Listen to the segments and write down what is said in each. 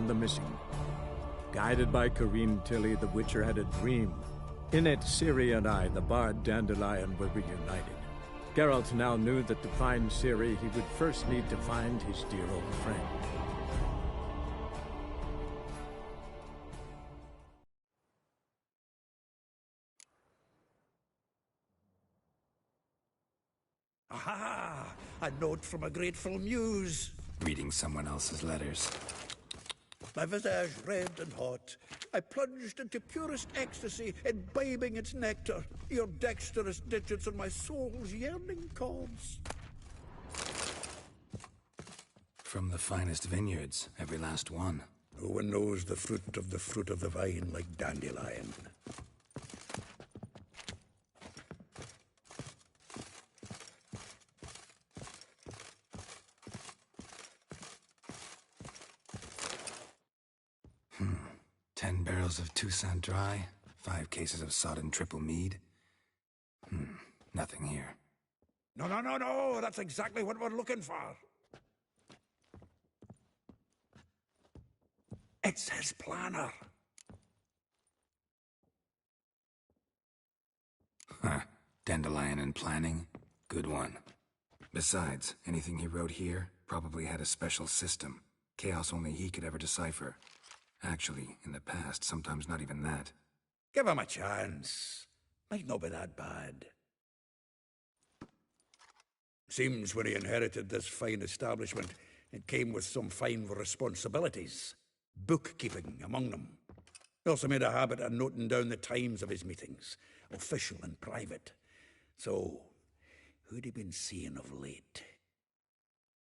the missing. Guided by Corrine Tilly, the Witcher had a dream. In it, Ciri and I, the bard Dandelion, were reunited. Geralt now knew that to find Ciri, he would first need to find his dear old friend. Aha! A note from a grateful muse. Reading someone else's letters. My visage red and hot, I plunged into purest ecstasy, imbibing its nectar, your dexterous digits on my soul's yearning chords. From the finest vineyards, every last one. No one knows the fruit of the vine like Dandelion. Hmm. 10 barrels of Toussaint Dry, 5 cases of sodden triple mead. Nothing here. No, that's exactly what we're looking for. It's his planner. Huh. Dandelion and planning? Good one. Besides, anything he wrote here probably had a special system. Chaos only he could ever decipher. Actually, in the past, sometimes not even that. Give him a chance. Might not be that bad. Seems when he inherited this fine establishment, it came with some fine responsibilities. Bookkeeping among them. He also made a habit of noting down the times of his meetings, official and private. So, who'd he been seeing of late?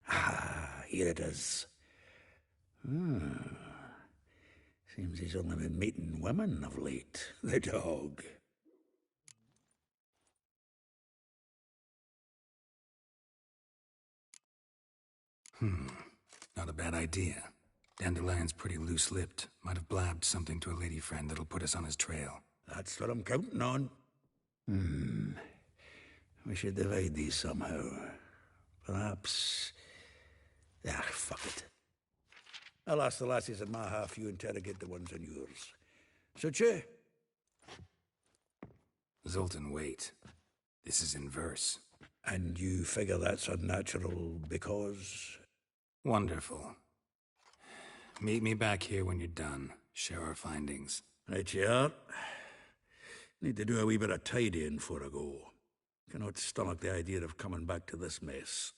Ah, here it is. Seems he's only been meeting women of late, the dog. Not a bad idea. Dandelion's pretty loose-lipped. Might have blabbed something to a lady friend that'll put us on his trail. That's what I'm counting on. We should divide these somehow. Perhaps... fuck it. I'll ask the lassies in my half, you interrogate the ones in yours. Suche? Zoltan, wait. This is in verse. And you figure that's unnatural because... Wonderful. Meet me back here when you're done. Share our findings. Right you are. Need to do a wee bit of tidying before I go. Cannot stomach the idea of coming back to this mess.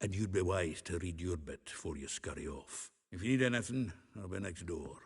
And you'd be wise to read your bit before you scurry off. If you need anything, I'll be next door.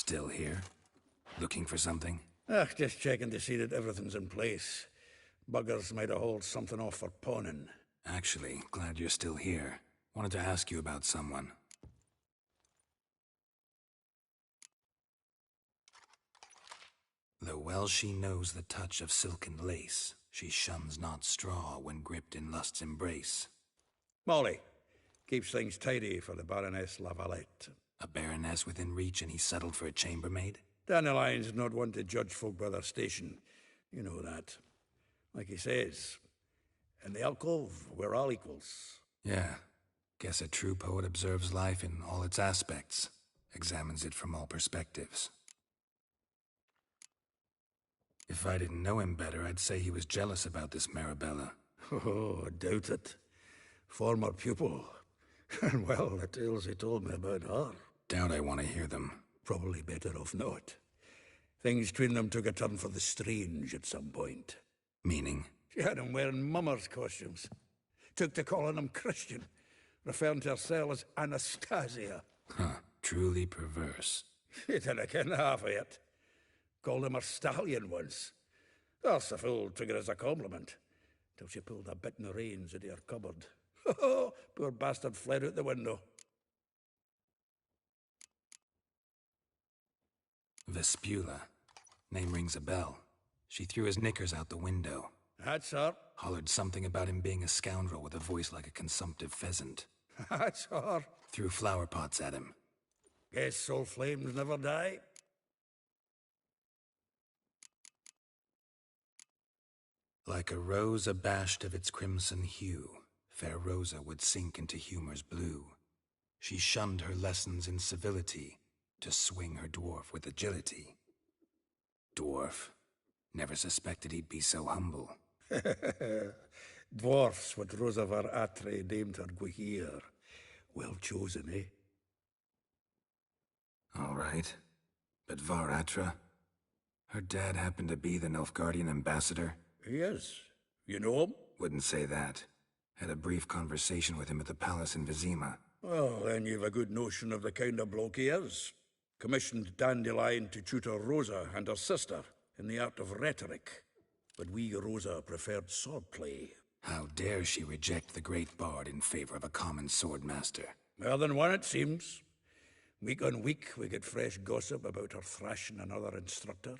Still here? Looking for something? Just checking to see that everything's in place. Buggers might have hauled something off for pawning. Actually, glad you're still here. Wanted to ask you about someone. Though well she knows the touch of silken lace, she shuns not straw when gripped in lust's embrace. Molly keeps things tidy for the Baroness Lavalette. A baroness within reach and he settled for a chambermaid? Dandelion's not one to judge folk by their station. You know that. Like he says, in the alcove, we're all equals. Yeah. Guess a true poet observes life in all its aspects, examines it from all perspectives. If I didn't know him better, I'd say he was jealous about this Marabella. Oh, I doubt it. Former pupil. And well, the tales he told me about her. Doubt I want to hear them. Probably better off not. Things between them took a turn for the strange at some point. Meaning? She had him wearing mummers' costumes. Took to calling him Christian, referring to herself as Anastasia. Huh, truly perverse. She didn't ken half of it. Called him a stallion once. That's the fool took it as a compliment, till she pulled a bit in the reins out of her cupboard. Oh, poor bastard fled out the window. Vespula. Name rings a bell. She threw his knickers out the window. That's her. Hollered something about him being a scoundrel with a voice like a consumptive pheasant. That's her. Threw flower pots at him. Guess soul flames never die. Like a rose abashed of its crimson hue, fair Rosa would sink into humor's blue. She shunned her lessons in civility, to swing her dwarf with agility. Dwarf. Never suspected he'd be so humble. Dwarfs what Rosa var Atre named her Guihir. Well chosen, eh? All right. But Var Atra? Her dad happened to be the Nilfgaardian ambassador? He is. You know him? Wouldn't say that. Had a brief conversation with him at the palace in Vizima. Well, then you've a good notion of the kind of bloke he is. Commissioned Dandelion to tutor Rosa and her sister in the art of rhetoric. But we Rosa preferred swordplay. How dare she reject the great bard in favor of a common swordmaster? More than one, it seems. Week on week, we get fresh gossip about her thrashing another instructor.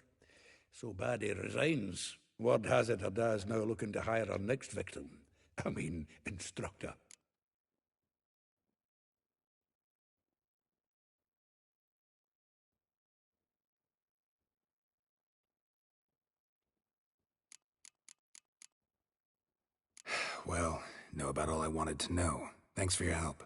So bad he resigns. Word has it her dad's now looking to hire her next victim. I mean, instructor. Well, know about all I wanted to know. Thanks for your help.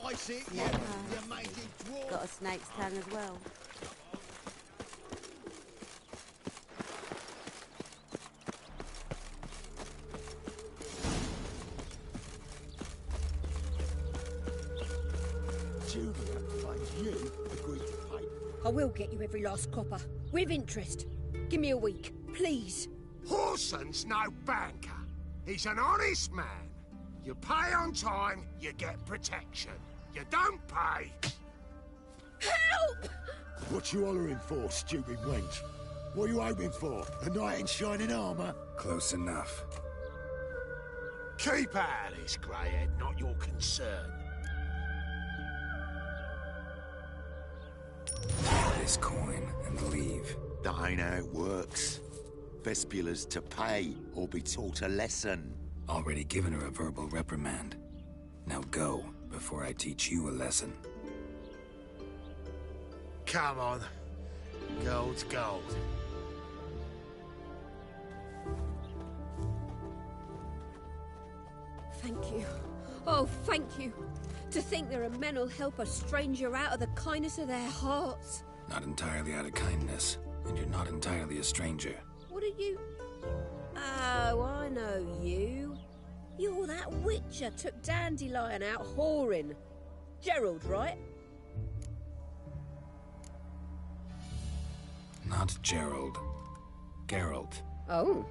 Lice it, Yeah. you make it dwarf. Got a snake's tongue as well. Julia finds you agreed to pay. I will get you every last copper, with interest. Give me a week, please. Horson's no banker. He's an honest man. You pay on time, you get protection. You don't pay. Help! What you hollering for, stupid wench? What are you hoping for? A knight in shining armour? Close enough. Keep out of this, greyhead, not your concern. This coin and leave. That ain't how it works. Vespula's to pay or be taught a lesson. Already given her a verbal reprimand. Now go, before I teach you a lesson. Come on. Gold's gold. Thank you. Oh, thank you. To think there are men who'll help a stranger out of the kindness of their hearts. Not entirely out of kindness, and you're not entirely a stranger. What are you... Oh, I know you. You're that witcher took Dandelion out whoring. Gerald, right? Not Gerald. Geralt. Oh.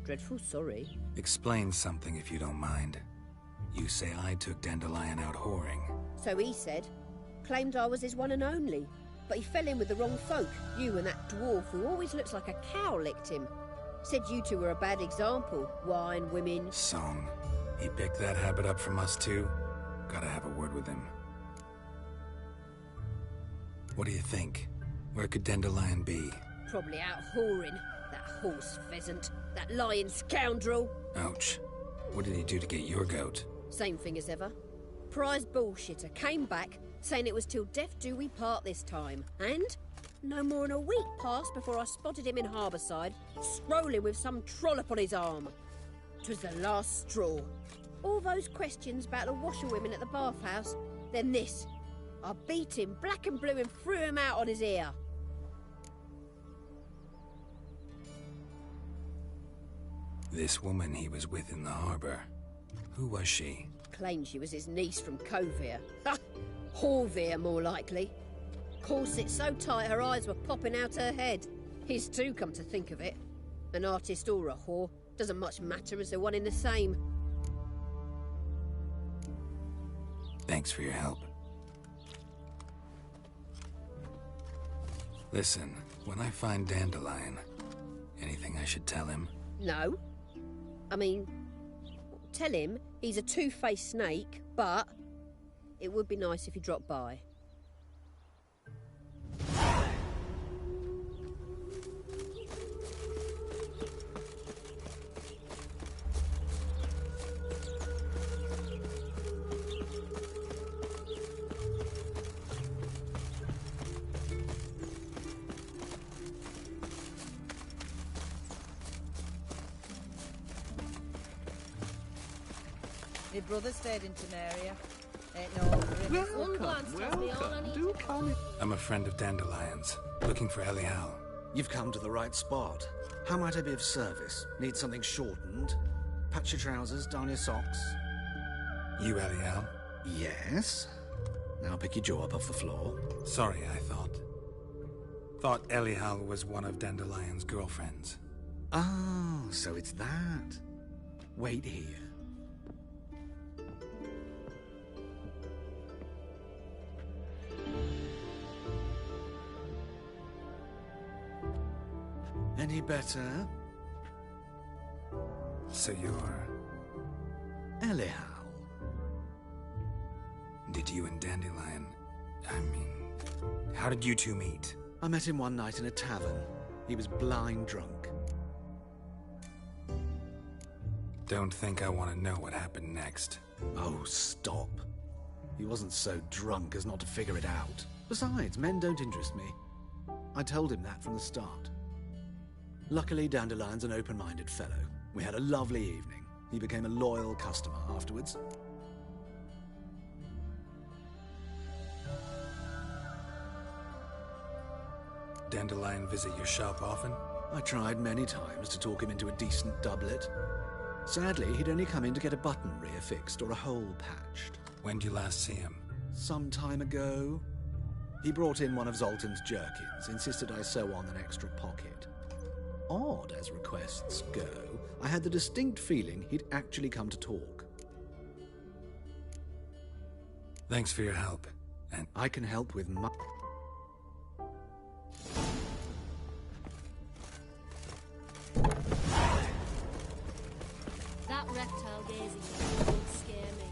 Dreadful sorry. Explain something if you don't mind. You say I took Dandelion out whoring. So he said. Claimed I was his one and only. But he fell in with the wrong folk. You and that dwarf who always looks like a cow licked him. Said you two were a bad example. Wine, women... Song. He picked that habit up from us too? Gotta have a word with him. What do you think? Where could Dandelion be? Probably out whoring. That horse pheasant. That lying scoundrel. Ouch. What did he do to get your goat? Same thing as ever. Prize bullshitter came back, saying it was till death do we part this time. And no more than a week passed before I spotted him in Harbourside, strolling with some trollop on his arm. 'Twas the last straw. All those questions about the washerwomen at the bathhouse, then this. I beat him black and blue and threw him out on his ear. This woman he was with in the harbor. Who was she? Claimed she was his niece from Kovir. Ha! Horvir, more likely. Corset so tight her eyes were popping out her head. His too, come to think of it. An artist or a whore. Doesn't much matter as they're one in the same. Thanks for your help. Listen, when I find Dandelion, anything I should tell him? No. I mean, tell him he's a two-faced snake, but it would be nice if he dropped by. My brother stayed in Temeria. Ain't no over One glance tells me all I need to know. I'm a friend of Dandelion's, looking for Elial. You've come to the right spot. How might I be of service? Need something shortened? Patch your trousers, darn your socks? You Elial? Yes. Now pick your jaw up off the floor. Sorry, I thought Elial was one of Dandelion's girlfriends. Oh, so it's that. Wait here. Any better? So you're... Elial. Did you and Dandelion... I mean... How did you two meet? I met him one night in a tavern. He was blind drunk. Don't think I want to know what happened next. Oh, stop. He wasn't so drunk as not to figure it out. Besides, men don't interest me. I told him that from the start. Luckily, Dandelion's an open-minded fellow. We had a lovely evening. He became a loyal customer afterwards. Dandelion visit your shop often? I tried many times to talk him into a decent doublet. Sadly, he'd only come in to get a button reaffixed or a hole patched. When did you last see him? Some time ago. He brought in one of Zoltan's jerkins, insisted I sew on an extra pocket. Odd as requests go, I had the distinct feeling he'd actually come to talk. Thanks for your help, and... I can help with my... That reptile gazing at me won't scare me.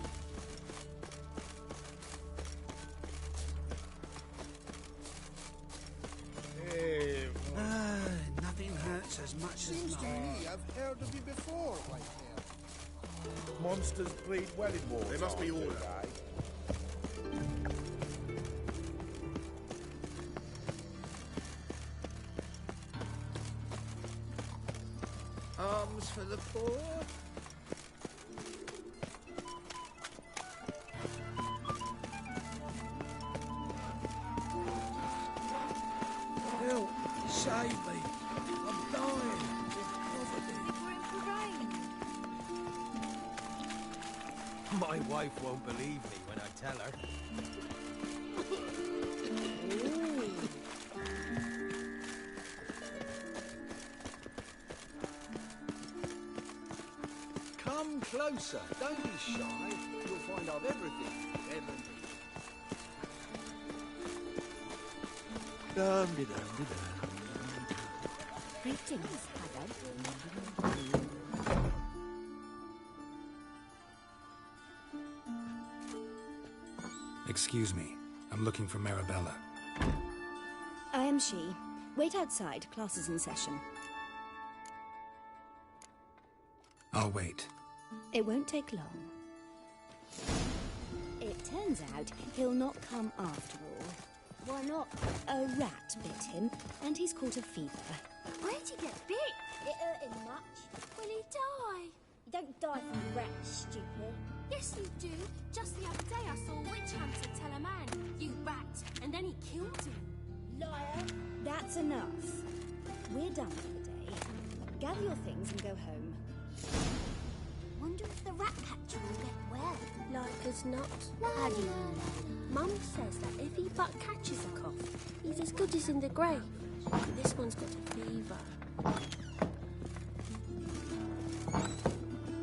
Nothing hurts as much Seems as to me I've heard of you before, White Hair. Monsters breed well in war. They must be ordered. Arms for the poor. Help! Save me! I'm dying with poverty. My wife won't believe me when I tell her. Come closer. Don't be shy. You'll find I've everything. Greetings, Haggard. Excuse me. I'm looking for Marabella. I am she. Wait outside. Class is in session. I'll wait. It won't take long. It turns out he'll not come after all. Why not? A rat bit him, and he's caught a fever. Where'd he get bit? It hurt him much. Will he die? You don't die from rats, stupid. Yes, you do. Just the other day I saw a witch hunter tell a man, "You rat," and then he killed him. Liar. That's enough. We're done for the day. Gather your things and go home. Wonder if the rat catcher will get well. Like as not. How do you know? Mum says that if he but catches a cough, he's as good as in the grave. This one's got a fever.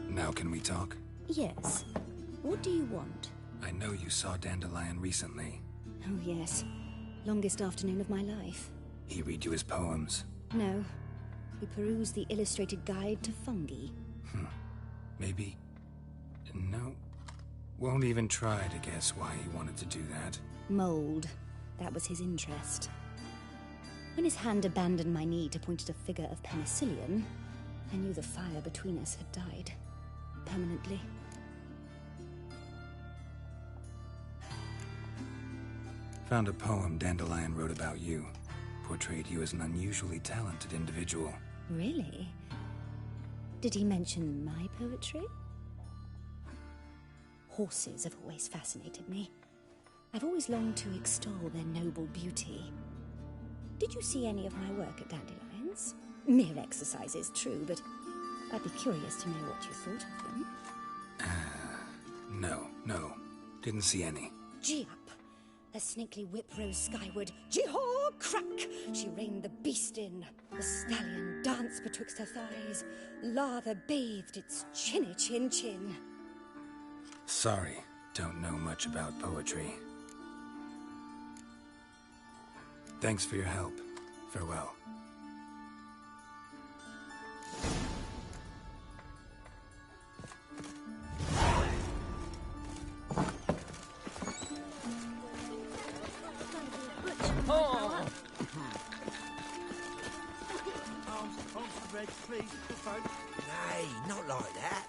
Now can we talk? Yes. What do you want? I know you saw Dandelion recently. Oh, yes. Longest afternoon of my life. He read you his poems? No. We perused the illustrated guide to fungi. Maybe... No. Won't even try to guess why he wanted to do that. Mold. That was his interest. When his hand abandoned my knee to point at a figure of penicillium, I knew the fire between us had died. Permanently. Found a poem Dandelion wrote about you. Portrayed you as an unusually talented individual. Really? Did he mention my poetry? Horses have always fascinated me. I've always longed to extol their noble beauty. Did you see any of my work at Dandelions? Mere exercises, true, but I'd be curious to know what you thought of them. No. Didn't see any. Gee up! A snakely whip rose skyward. Jee-haw! Crack! She reined the beast in. The stallion danced betwixt her thighs. Lather bathed its chinny chin. Sorry, don't know much about poetry. Thanks for your help. Farewell. Please, folks. Nay, not like that.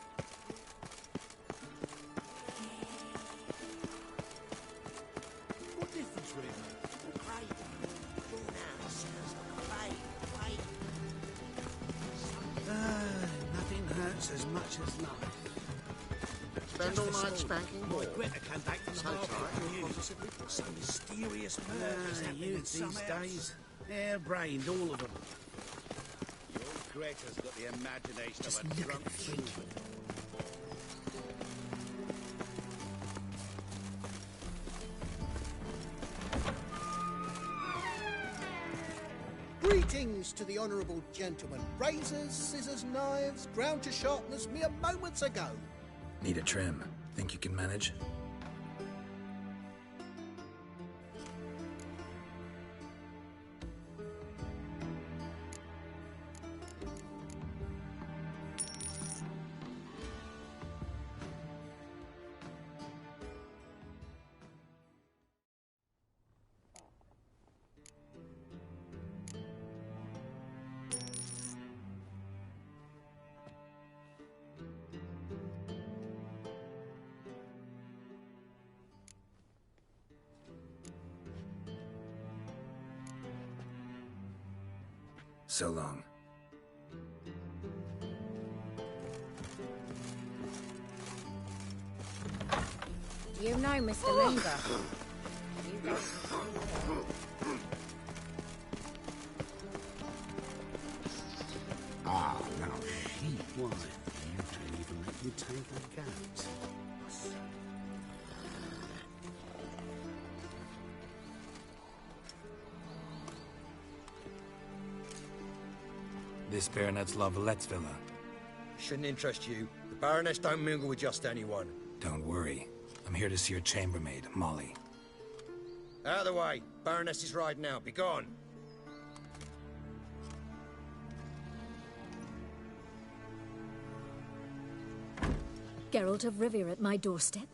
What difference really? Great. Drawn out sounds like a Nothing hurts as much as life. Spend all night spanking? My Greta came back from the market. some mysterious murders happening in Youth some these house. days, hair-brained, all of them. Greta's got the imagination Just of a look drunk at the fool. thinking. Greetings to the honourable gentleman. Razors, scissors, knives, ground to sharpness mere moments ago. Need a trim. Think you can manage? So long. Do you know Mr. Linger? You don't. Ah, now she. Why? You don't even let me take a goat. This Baronet's La Valette's villa. Shouldn't interest you. The Baroness don't mingle with just anyone. Don't worry. I'm here to see your chambermaid, Molly. Out of the way. Baroness is riding out. Be gone. Geralt of Rivia at my doorstep?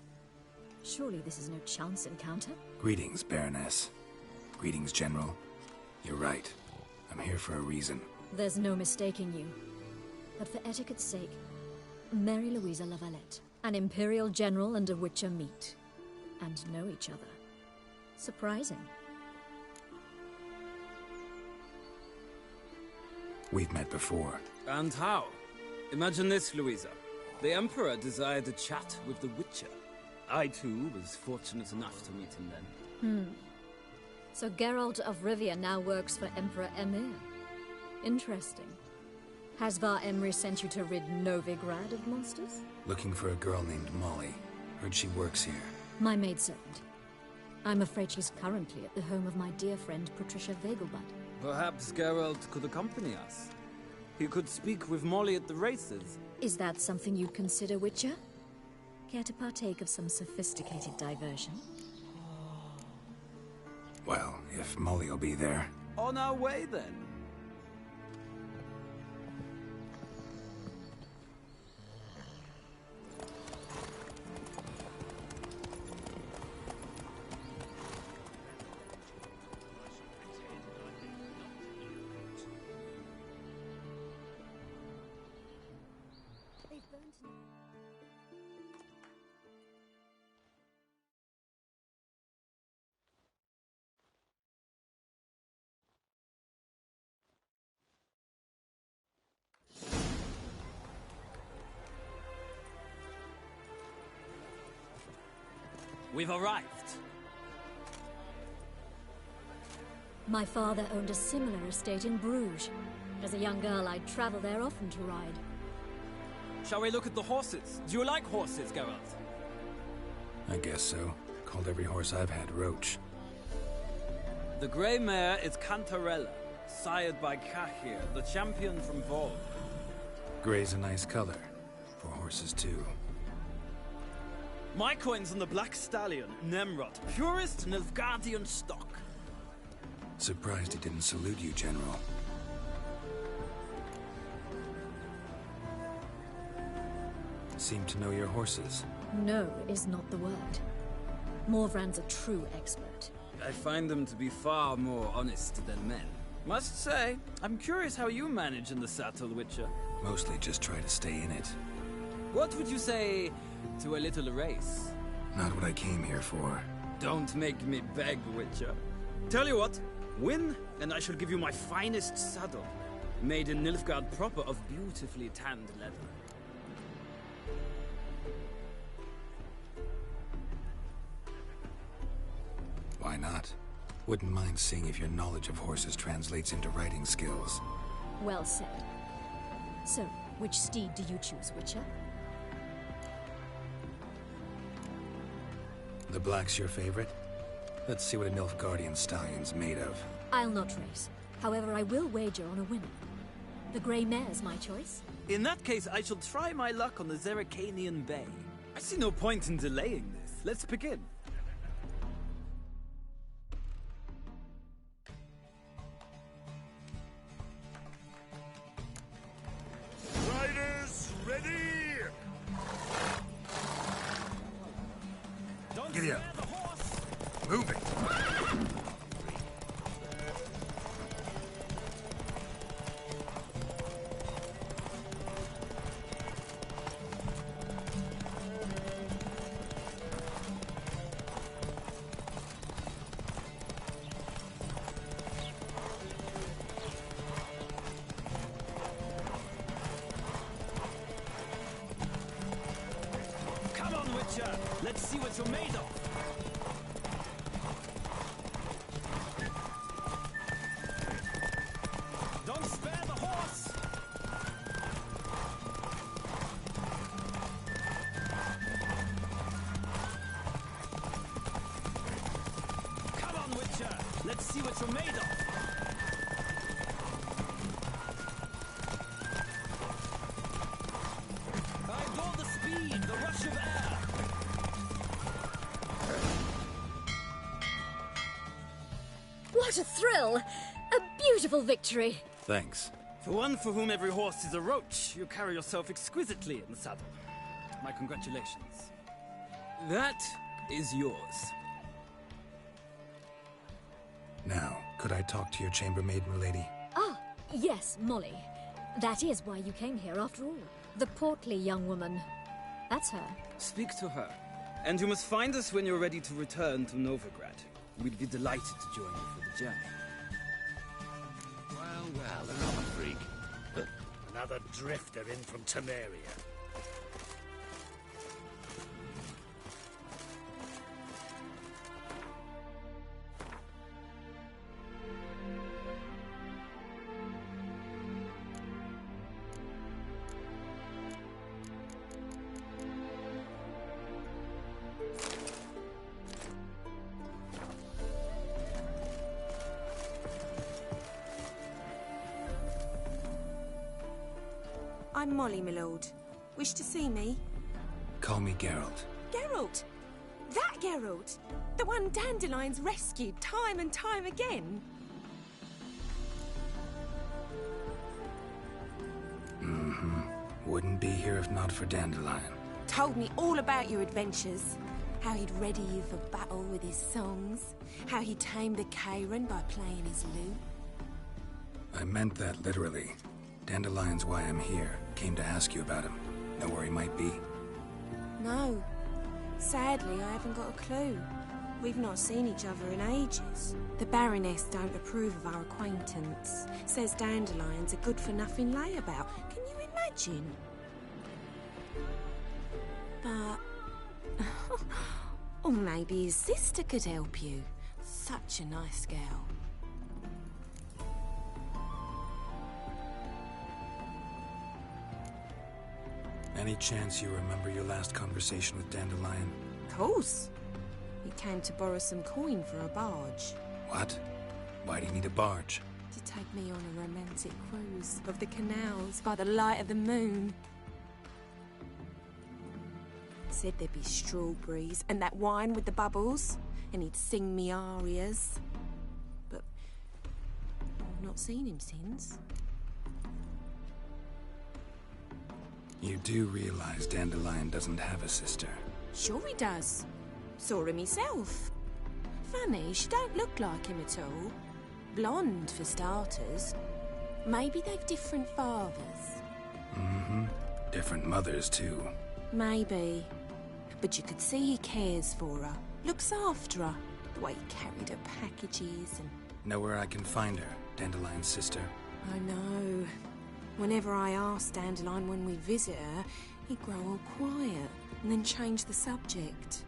Surely this is no chance encounter? Greetings, Baroness. Greetings, General. You're right. I'm here for a reason. There's no mistaking you. But for etiquette's sake, Mary Louisa La Valette, an Imperial General and a Witcher meet. And know each other. Surprising. We've met before. And how? Imagine this, Louisa. The Emperor desired a chat with the Witcher. I, too, was fortunate enough to meet him then. So Geralt of Rivia now works for Emperor Emhyr. Interesting. Has Var Emry sent you to rid Novigrad of monsters? Looking for a girl named Molly. Heard she works here. My maidservant. I'm afraid she's currently at the home of my dear friend Patricia Vegelbud. Perhaps Geralt could accompany us. He could speak with Molly at the races. Is that something you'd consider, Witcher? Care to partake of some sophisticated diversion? Well, if Molly will be there. On our way, then. We've arrived. My father owned a similar estate in Bruges. As a young girl, I'd travel there often to ride. Shall we look at the horses? Do you like horses, Geralt? I guess so. Called every horse I've had Roach. The grey mare is Cantarella, sired by Cahir, the champion from Volg. Grey's a nice color. For horses, too. My coin's on the Black Stallion, Nemrod, purest Nilfgaardian stock. Surprised he didn't salute you, General. Seem to know your horses. No is not the word. Morvrand's a true expert. I find them to be far more honest than men. Must say, I'm curious how you manage in the saddle, Witcher. Mostly just try to stay in it. What would you say to a little race? Not what I came here for. Don't make me beg, Witcher. Tell you what, win, and I shall give you my finest saddle. Made in Nilfgaard proper of beautifully tanned leather. Why not? Wouldn't mind seeing if your knowledge of horses translates into riding skills. Well said. So, which steed do you choose, Witcher? The black's your favorite? Let's see what a Nilfgaardian stallion's made of. I'll not race. However, I will wager on a winner. The grey mare's my choice. In that case, I shall try my luck on the Zerrikanian Bay. I see no point in delaying this. Let's begin. Riders, ready! Giddy up. Moving. Come on, Witcher! Let's see what you're made of! Don't spare the horse! Let's see what you're made of. I adore the speed, the rush of air. What a thrill! A beautiful victory. Thanks. For one for whom every horse is a roach, you carry yourself exquisitely in the saddle. My congratulations. That is yours. Now, could I talk to your chambermaid, milady? Ah, yes, Molly. That is why you came here after all. The portly young woman. That's her. Speak to her. And you must find us when you're ready to return to Novigrad. We'd be delighted to join you for the journey. Well, another freak. Another drifter in from Temeria. I'm Molly, my lord. Wish to see me? Call me Geralt. Geralt! That Geralt! The one Dandelion's rescued time and time again! Wouldn't be here if not for Dandelion. Told me all about your adventures. How he'd ready you for battle with his songs. How he tamed the Kayran by playing his lute. I meant that literally. Dandelion's why I'm here. Came to ask you about him. Know where he might be? No. Sadly, I haven't got a clue. We've not seen each other in ages. The Baroness don't approve of our acquaintance. Says Dandelion's a good-for-nothing layabout. Can you imagine? But... or maybe his sister could help you. Such a nice girl. Any chance you remember your last conversation with Dandelion? Of course. He came to borrow some coin for a barge. What? Why do you need a barge? To take me on a romantic cruise of the canals by the light of the moon. Said there'd be strawberries and that wine with the bubbles, and he'd sing me arias. But I've not seen him since. You do realize Dandelion doesn't have a sister? Sure he does. Saw him himself. Funny, she don't look like him at all. Blonde, for starters. Maybe they've different fathers. Different mothers, too. Maybe. But you could see he cares for her. Looks after her. The way he carried her packages and... Know where I can find her, Dandelion's sister? I know. Whenever I ask Dandelion when we visit her, he'd grow all quiet and then change the subject.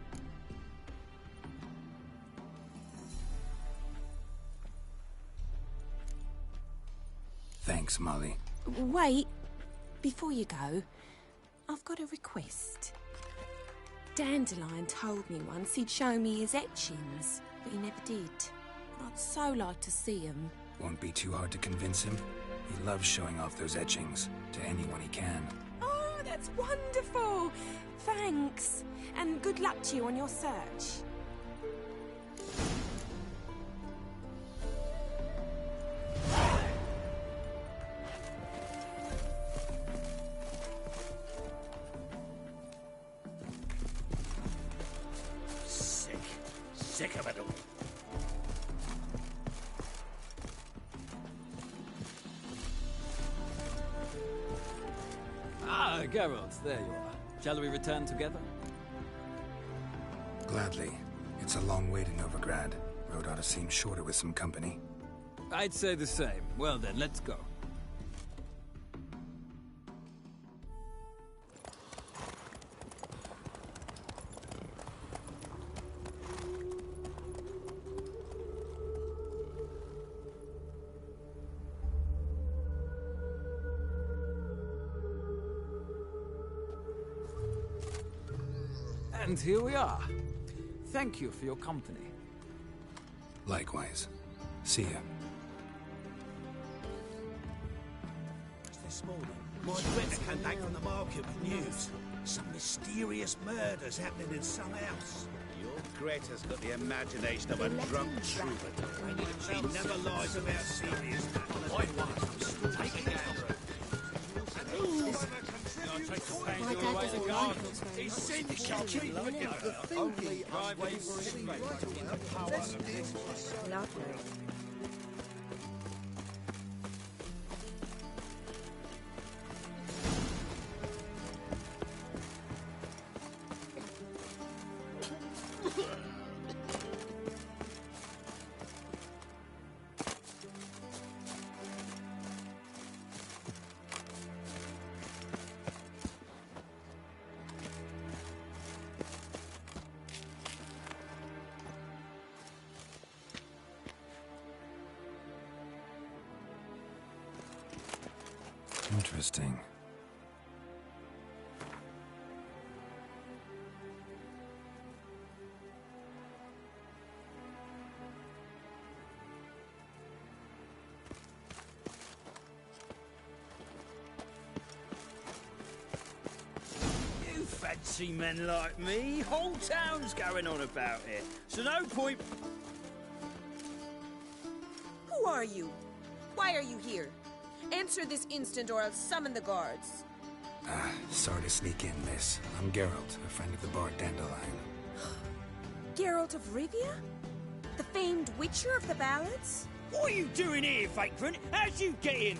Thanks, Molly. Wait. Before you go, I've got a request. Dandelion told me once he'd show me his etchings, but he never did. I'd so like to see them. Won't be too hard to convince him. He loves showing off those etchings to anyone he can. Oh, that's wonderful! Thanks. And good luck to you on your search. Sick of it all. Ah, Geralt, there you are. Shall we return together? Gladly. It's a long way to Novigrad. Road ought to seem shorter with some company. I'd say the same. Well then, let's go. And here we are. Thank you for your company. Likewise. See ya. This morning, my Greta came back from the market with news. Some mysterious murders happening in some house. Your Greta's got the imagination of a drunk troubadour. She never lies about serious matters. Take it down. My dad doesn't like us very He's much. seen the country. Only unwavering Lovely. Interesting. You fancy men like me? Whole town's going on about it. So no point... Who are you? Why are you here? Answer this instant or I'll summon the guards. Sorry to sneak in, miss. I'm Geralt, a friend of the bard Dandelion. Geralt of Rivia? The famed Witcher of the ballads? What are you doing here, vagrant? How'd you get in?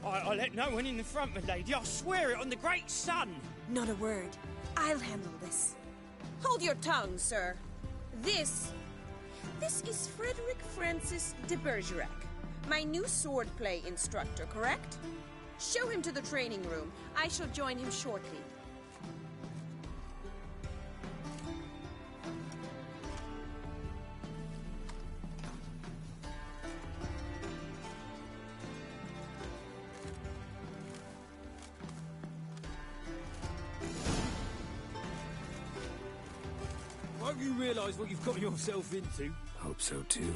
I let no one in the front, my lady. I swear it on the great sun. Not a word. I'll handle this. Hold your tongue, sir. This is Frederick Francis de Bergerac, my new swordplay instructor, correct? Show him to the training room. I shall join him shortly. Won't you realise what you've got yourself into? Hope so, too.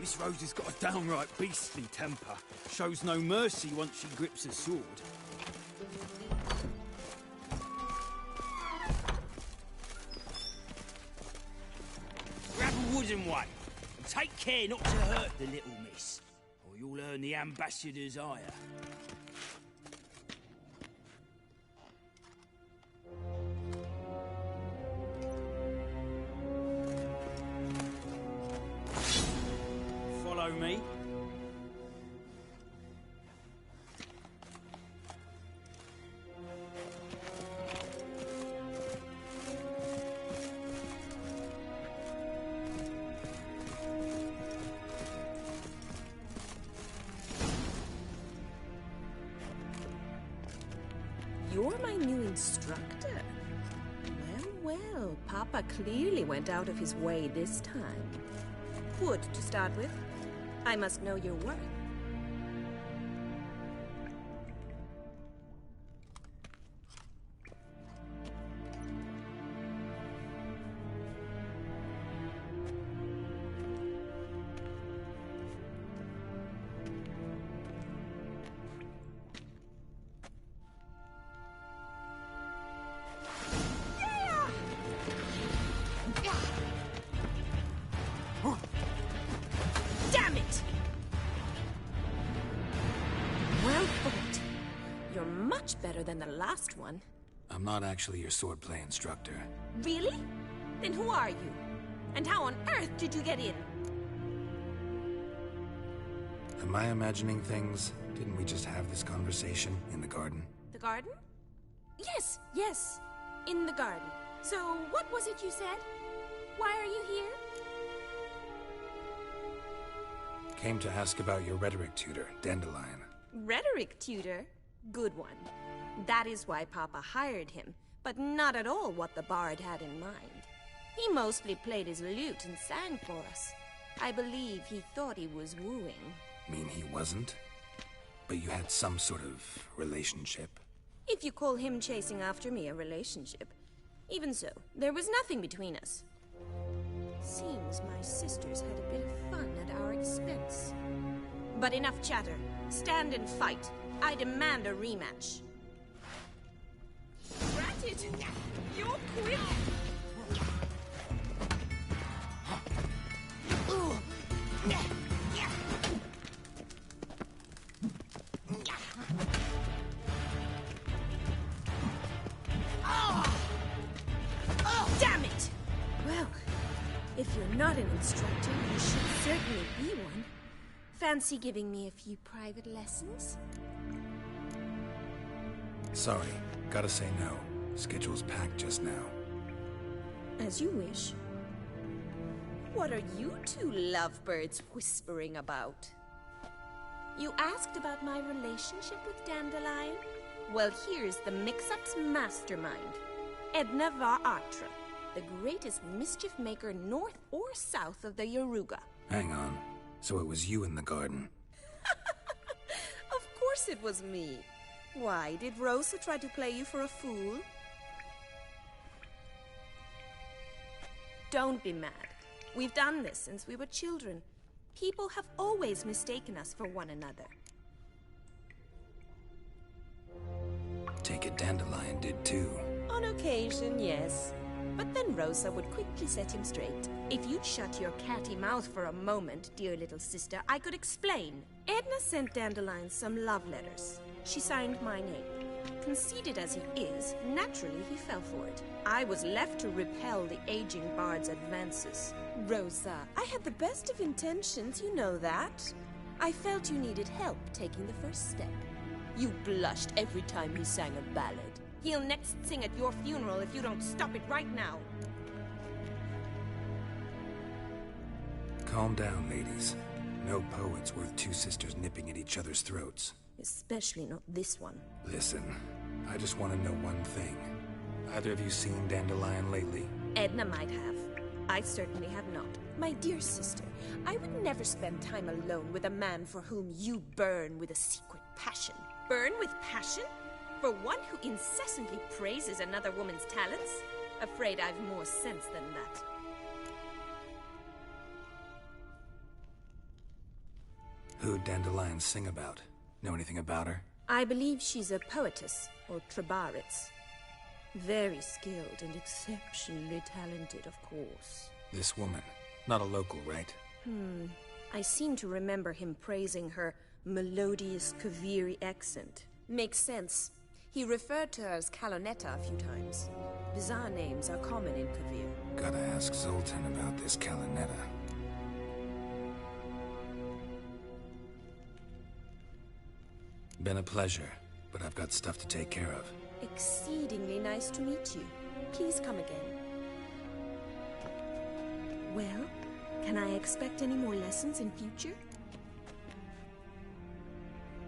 Miss Rose has got a downright beastly temper. Shows no mercy once she grips a sword. Grab a wooden one, and take care not to hurt the little miss, or you'll earn the ambassador's ire. Follow me. You're my new instructor. Well, well, Papa clearly went out of his way this time. Wood, to start with. I must know your worth. Damn it! Well fought. You're much better than the last one. I'm not actually your swordplay instructor. Really? Then who are you? And how on earth did you get in? Am I imagining things? Didn't we just have this conversation in the garden? The garden? Yes, yes. In the garden. So, what was it you said? Why are you here? Came to ask about your rhetoric tutor, Dandelion. Rhetoric tutor? Good one. That is why Papa hired him, but not at all what the bard had in mind. He mostly played his lute and sang for us. I believe he thought he was wooing. Mean he wasn't? But you had some sort of relationship? If you call him chasing after me a relationship. Even so, there was nothing between us. Seems my sisters had a bit of fun at our expense. But enough chatter. Stand and fight. I demand a rematch. Granted, you're quick. Damn it! Well, if you're not an instructor, you should certainly be one. Fancy giving me a few private lessons? Sorry, gotta say no. Schedule's packed just now. As you wish. What are you two lovebirds whispering about? You asked about my relationship with Dandelion? Well, here's the mix-up's mastermind. Edna var Atra, the greatest mischief maker north or south of the Yaruga. Hang on. So it was you in the garden? Of course it was me. Why, did Rosa try to play you for a fool? Don't be mad. We've done this since we were children. People have always mistaken us for one another. Take it Dandelion did too. On occasion, yes. But then Rosa would quickly set him straight. If you'd shut your catty mouth for a moment, dear little sister, I could explain. Edna sent Dandelion some love letters. She signed my name. Conceited as he is, naturally he fell for it. I was left to repel the aging bard's advances. Rosa, I had the best of intentions, you know that. I felt you needed help taking the first step. You blushed every time he sang a ballad. He'll next sing at your funeral if you don't stop it right now. Calm down, ladies. No poet's worth two sisters nipping at each other's throats. Especially not this one. Listen, I just want to know one thing. Either of you seen Dandelion lately? Edna might have. I certainly have not. My dear sister, I would never spend time alone with a man for whom you burn with a secret passion. Burn with passion? For one who incessantly praises another woman's talents? Afraid I've more sense than that. Who'd Dandelion sing about? Know anything about her? I believe she's a poetess, or Trebaritz. Very skilled and exceptionally talented, of course. This woman. Not a local, right? I seem to remember him praising her melodious Kaviri accent. Makes sense. He referred to her as Kalonetta a few times. Bizarre names are common in Kavir. Gotta ask Zoltan about this Kalonetta. Been a pleasure, but I've got stuff to take care of. Exceedingly nice to meet you. Please come again. Well, can I expect any more lessons in future?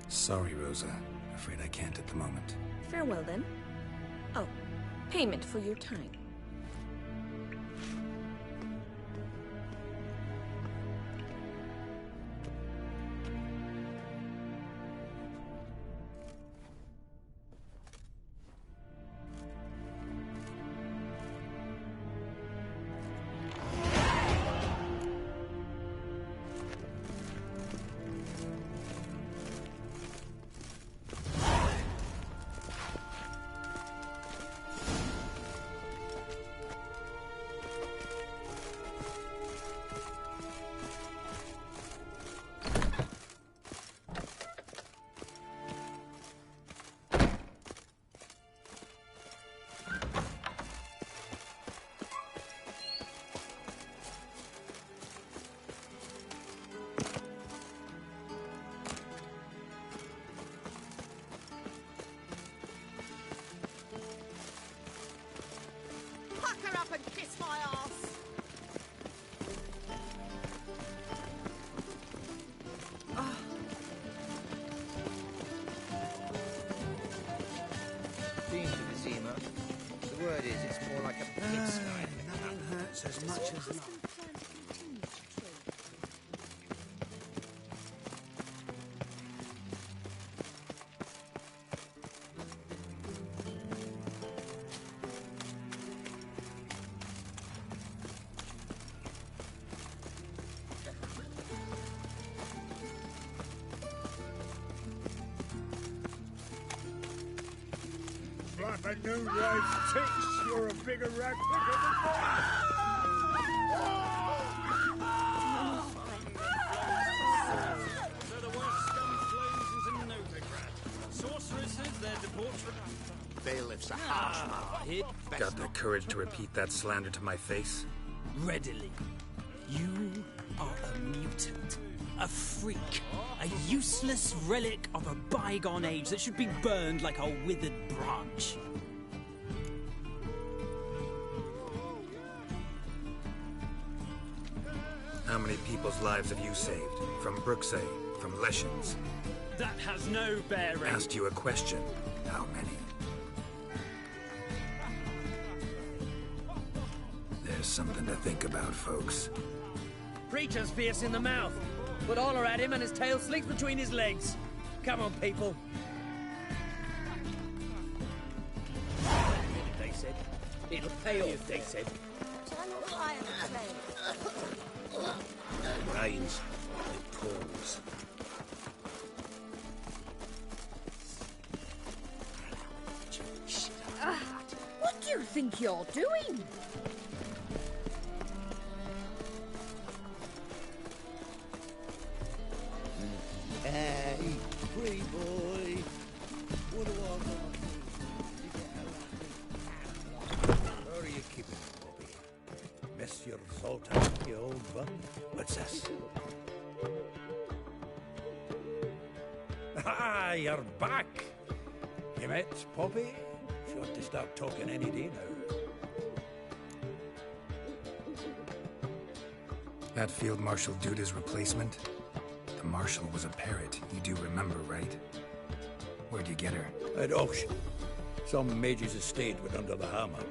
Sorry, Rosa. Afraid I can't at the moment. Farewell, then. Oh, payment for your time. As much as love. up a new life ticks, you're a bigger rat picker So the worst scum flows into Novigrad. Sorceresses, their debauchery. Bailiff's a harsh man. Got the courage to repeat that slander to my face? Readily. You are a mutant. A freak. A useless relic of a bygone age that should be burned like a withered branch. How many people's lives have you saved? From Brooksay? From Leshens? That has no bearing. Asked you a question. How many? There's something to think about, folks. Preacher's fierce in the mouth, but holler at him and his tail slinks between his legs. Come on, people. They said. It'll pay off, they said. It rains. It pours. What do you think you're doing? Hey, pretty boy. What do I want to do? Where are you keeping it, Bobby? Monsieur Zoltan, you old bum? What's this? Ah, you're back! You met Poppy? She ought to start talking any day now. That Field Marshal Duda's replacement? The Marshal was a parrot. You do remember, right? Where'd you get her? At auction. Some mage's estate went under the hammer.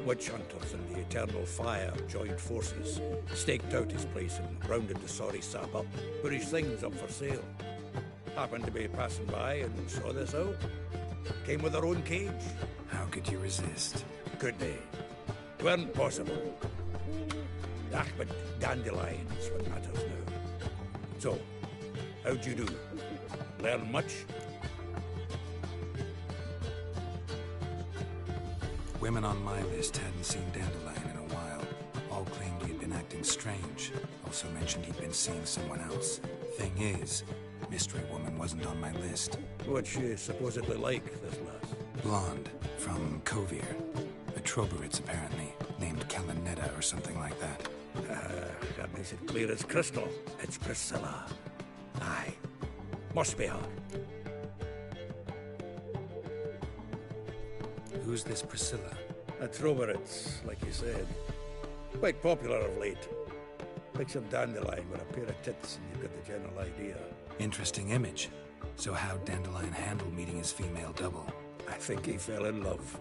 Witch hunters and the Eternal Fire joined forces, staked out his place and rounded the sorry sap up, put his things up for sale. Happened to be passing by and saw this out. Came with her own cage. How could you resist? Could be. Weren't possible. Ah, but dandelions what matters now. So, how'd you do? Learn much? Women on my list hadn't seen Dandelion in a while. All claimed he had been acting strange. Also mentioned he'd been seeing someone else. Thing is, Mystery Woman wasn't on my list. What's she supposedly like, this lass? Blonde, from Kovir. A Troberitz, apparently, named Kalanetta or something like that. That makes it clear as crystal. It's Priscilla. Aye. Must be her. Who's this Priscilla? A Troberitz, like you said. Quite popular of late. Picture Dandelion with a pair of tits and you've got the general idea. Interesting image. So how'd Dandelion handle meeting his female double? I think he fell in love.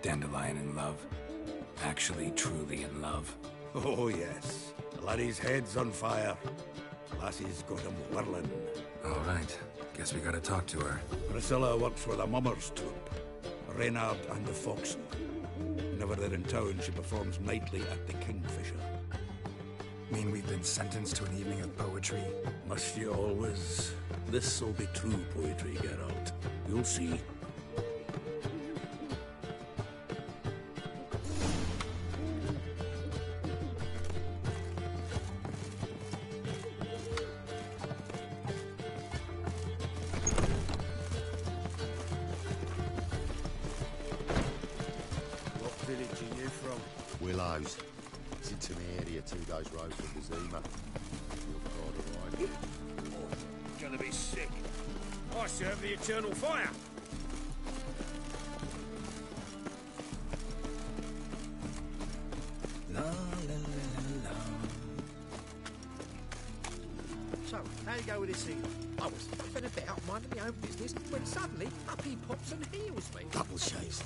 Dandelion in love. Actually, truly in love. Oh, yes. The laddie's head's on fire. Lassie's got him whirling. All right. Guess we gotta talk to her. Priscilla works with a mummers troupe. Reynard and the Foxen. Whenever they're in town, she performs nightly at the Kingfisher. Mean we've been sentenced to an evening of poetry? Must you always? This'll be true poetry, Geralt. You'll see. Willows. It's into the area 2 days' road from the Zima. You're Gonna be sick. I serve the Eternal Fire. La la la la. So, how you go with this evening? I was fed about minding my own business when suddenly up he pops and heals me. Double shave.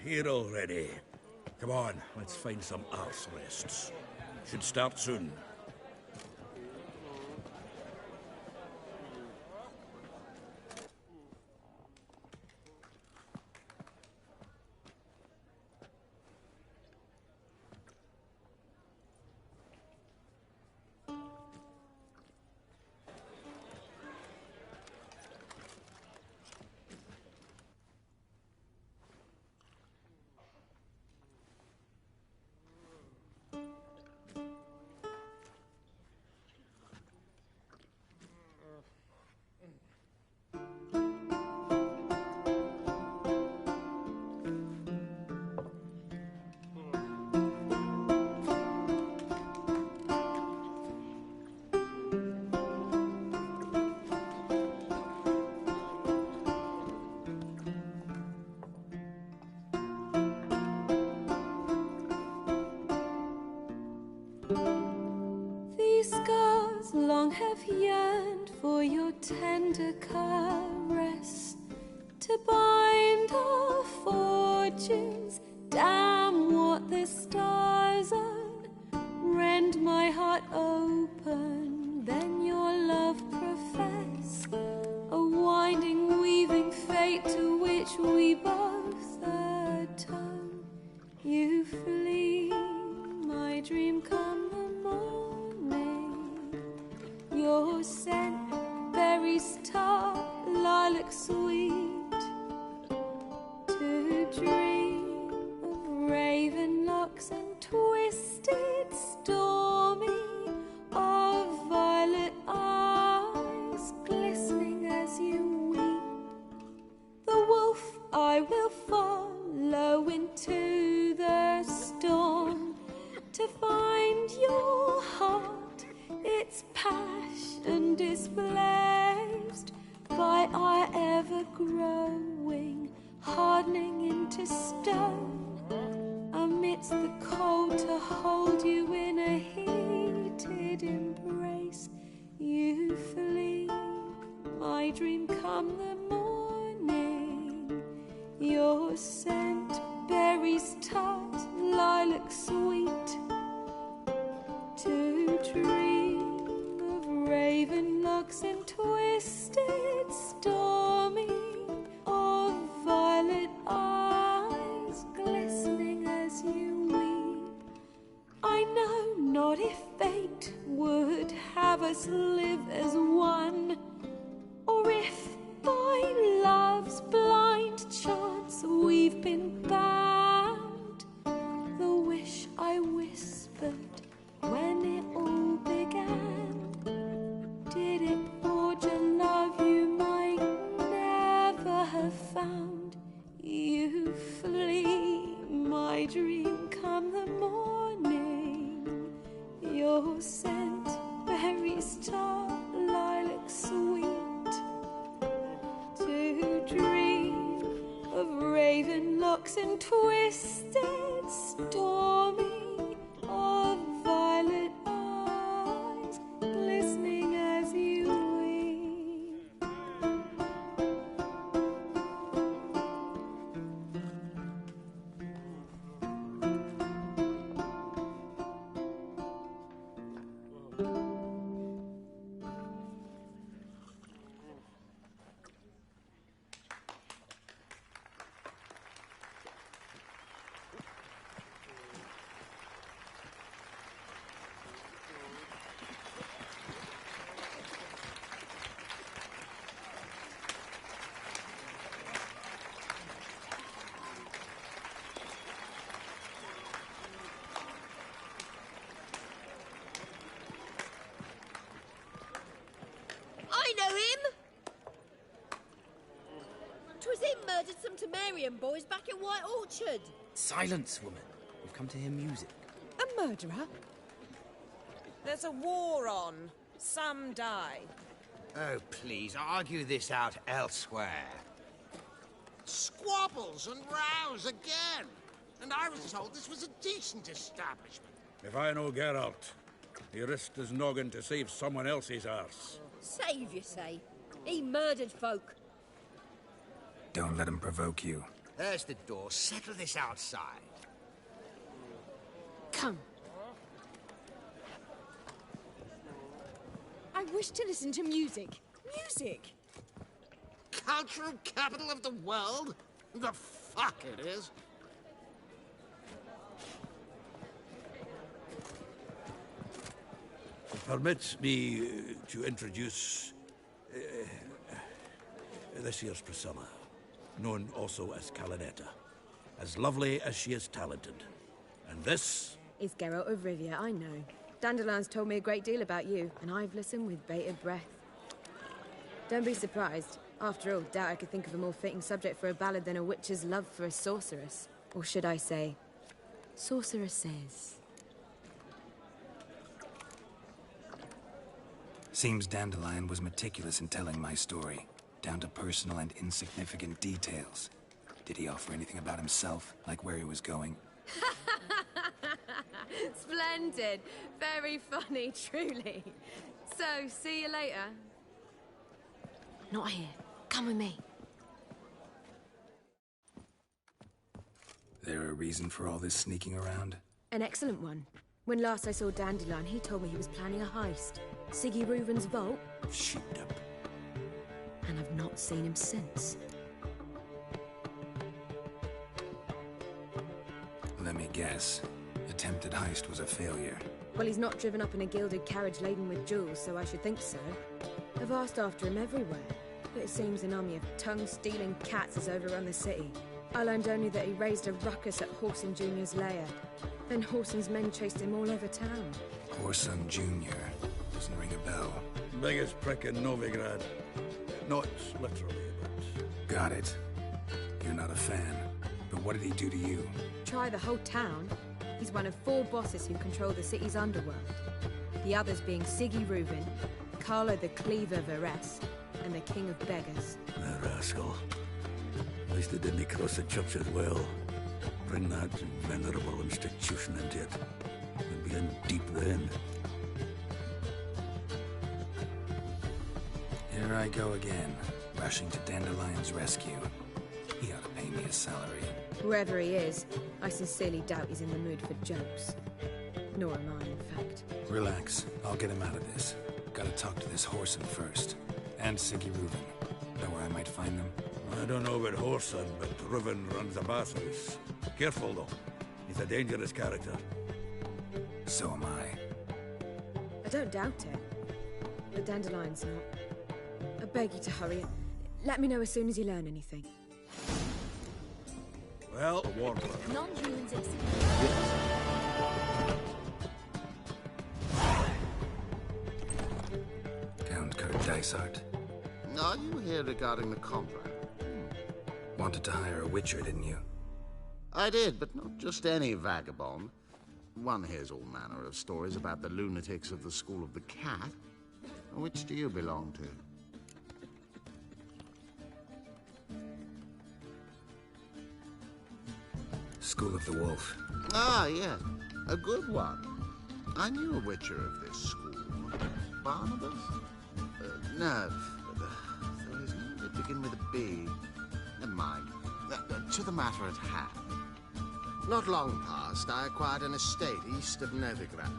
here already. Come on, let's find some arse rests. Should start soon. These scars long have yearned for your tender caress, to bind our fortunes. Damn what the stars own. Rend my heart open, then your love profess. A winding, weaving fate to which we both atone. You flee, my dream come the morning. Your scent, berries tart, lilac sweet. To dream of raven locks and twisted, stormy, of violet eyes glistening as you weep. The wolf I will follow into the storm, to find your heart, its passion displaced by our ever-growing, hardening into stone. Amidst the cold, to hold you in a heated embrace. You flee, my dream come the morning. Your scent, berries tart, lilac sweet. To dream of raven locks and twisted, stormy, of violet eyes glistening as you weep. I know not if fate would have us live as one, or if by love's blind chance we've been bound. The wish I whispered when it all began, did it forge a love you might never have found? You flee, my dream come the morning. Your scent, berries tart, lilac sweet. To dream of raven locks and twisted, stormy, of violet eyes glistening as you weep. I know him! 'Twas him murdered some Temerian boys back in White Orchard. Silence, woman. We've come to hear music. A murderer? There's a war on. Some die. Oh, please, argue this out elsewhere. Squabbles and rows again. And I was told this was a decent establishment. If I know Geralt, he risked his noggin to save someone else's arse. Save, you say? He murdered folk. Don't let him provoke you. There's the door. Settle this outside. Come. I wish to listen to music. Music! Cultural capital of the world? The fuck it is. Permit me to introduce this here's Priscilla, known also as Calinetta. As lovely as she is talented. And this is Geralt of Rivia, I know. Dandelion's told me a great deal about you, and I've listened with bated breath. Don't be surprised. After all, doubt I could think of a more fitting subject for a ballad than a witch's love for a sorceress. Or should I say, sorceresses. Seems Dandelion was meticulous in telling my story, down to personal and insignificant details. Did he offer anything about himself, like where he was going? Splendid. Very funny, truly. So, see you later. Not here. Come with me. There a reason for all this sneaking around? An excellent one. When last I saw Dandelion, he told me he was planning a heist. Siggy Reuven's vault. Sheeped up. And I've not seen him since. Let me guess. Attempted heist was a failure. Well, he's not driven up in a gilded carriage laden with jewels, so I should think so. I've asked after him everywhere, but it seems an army of tongue-stealing cats has overrun the city. I learned only that he raised a ruckus at Whoreson Jr.'s lair. Then Whoreson's men chased him all over town. Whoreson Jr. Doesn't ring a bell. Biggest prick in Novigrad. Not literally, but... Got it. You're not a fan. But what did he do to you? Try the whole town. He's one of 4 bosses who control the city's underworld. The others being Siggy Reuven, Carlo the Cleaver Varese, and the King of Beggars. The rascal. At least they didn't cross the church as well. Bring that venerable institution into it. We'd be in deep then. Here I go again, rushing to Dandelion's rescue. He ought to pay me a salary. Whoever he is, I sincerely doubt he's in the mood for jokes. Nor am I, in fact. Relax. I'll get him out of this. Gotta talk to this Whoreson first. And Siggy Reuven. Know where I might find them? I don't know about Whoreson, but Reuven runs a bathhouse. Careful, though. He's a dangerous character. So am I. I don't doubt it. But Dandelion's not. I beg you to hurry. Let me know as soon as you learn anything. Well, a warm Non-humans exist. Count Kurt Dysart. Are you here regarding the contract? Wanted to hire a witcher, didn't you? I did, but not just any vagabond. One hears all manner of stories about the lunatics of the School of the Cat. Which do you belong to? School of the Wolf. Ah, yes. A good one. I knew a witcher of this school. Barnabas? No. There is none that begin with a B. Never mind. To the matter at hand. Not long past, I acquired an estate east of Novigrad.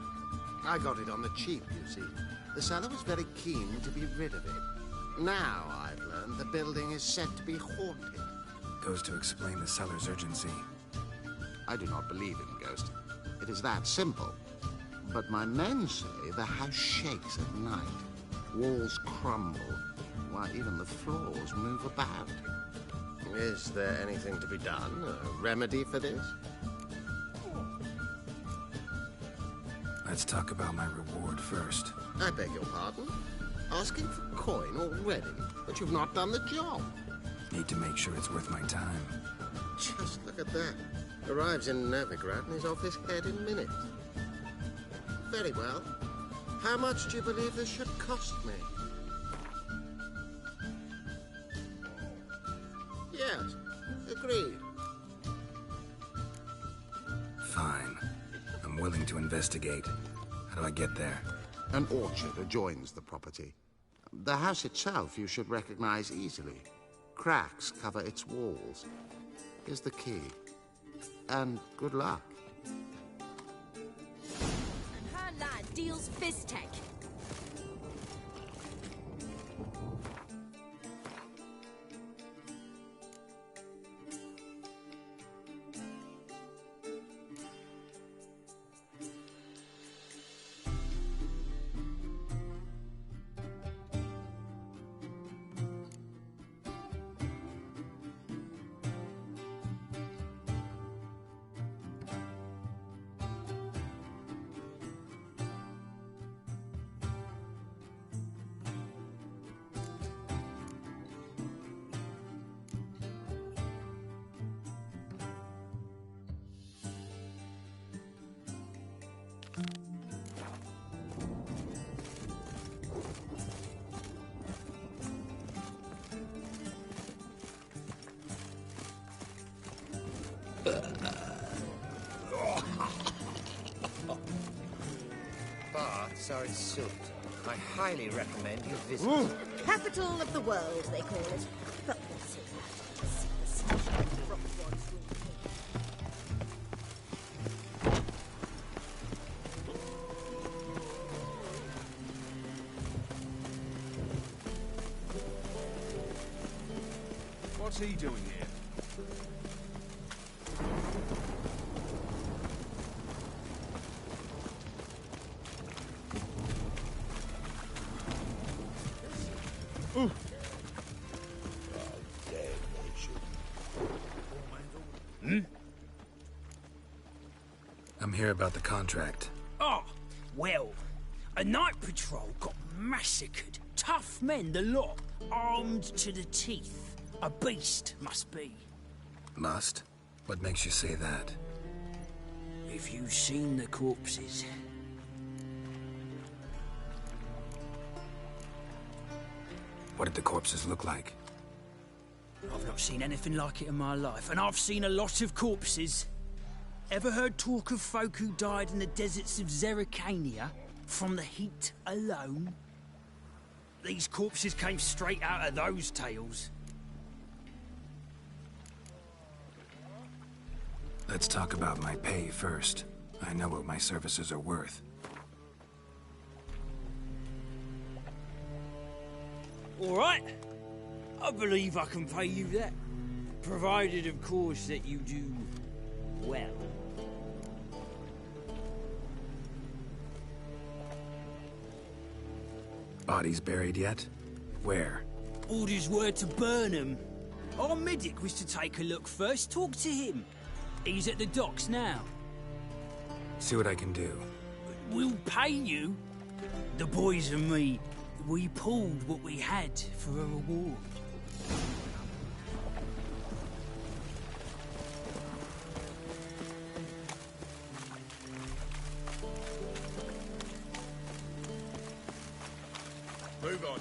I got it on the cheap, you see. The seller was very keen to be rid of it. Now, I've learned the building is said to be haunted. Goes to explain the seller's urgency. I do not believe in ghosts. It is that simple. But my men say the house shakes at night. Walls crumble, while even the floors move about. Is there anything to be done? A remedy for this? Let's talk about my reward first. I beg your pardon? Asking for coin already, but you've not done the job. Need to make sure it's worth my time. Just look at that. Arrives in Novigrad and is off his head in minutes. Very well. How much do you believe this should cost me? Yes, agreed. Fine. I'm willing to investigate. How do I get there? An orchard adjoins the property. The house itself you should recognize easily. Cracks cover its walls. Here's the key. And good luck. And her lad deals Fiztech. Baths are in Sult. I highly recommend you visit. Capital of the world, they call it. But what's it like? From one's What's he doing here? I'm here about the contract. Oh, well, a night patrol got massacred. Tough men, the lot, armed to the teeth. A beast, must be. Must? What makes you say that? If you've seen the corpses. What did the corpses look like? I've not seen anything like it in my life, and I've seen a lot of corpses. Ever heard talk of folk who died in the deserts of Zerrikania from the heat alone? These corpses came straight out of those tales. Let's talk about my pay first. I know what my services are worth. All right. I believe I can pay you that. Provided, of course, that you do well. Bodies buried yet? Where? Orders were to burn them. Our medic was to take a look first. Talk to him. He's at the docks now. See what I can do. We'll pay you. The boys and me, we pulled what we had for a reward. Move on.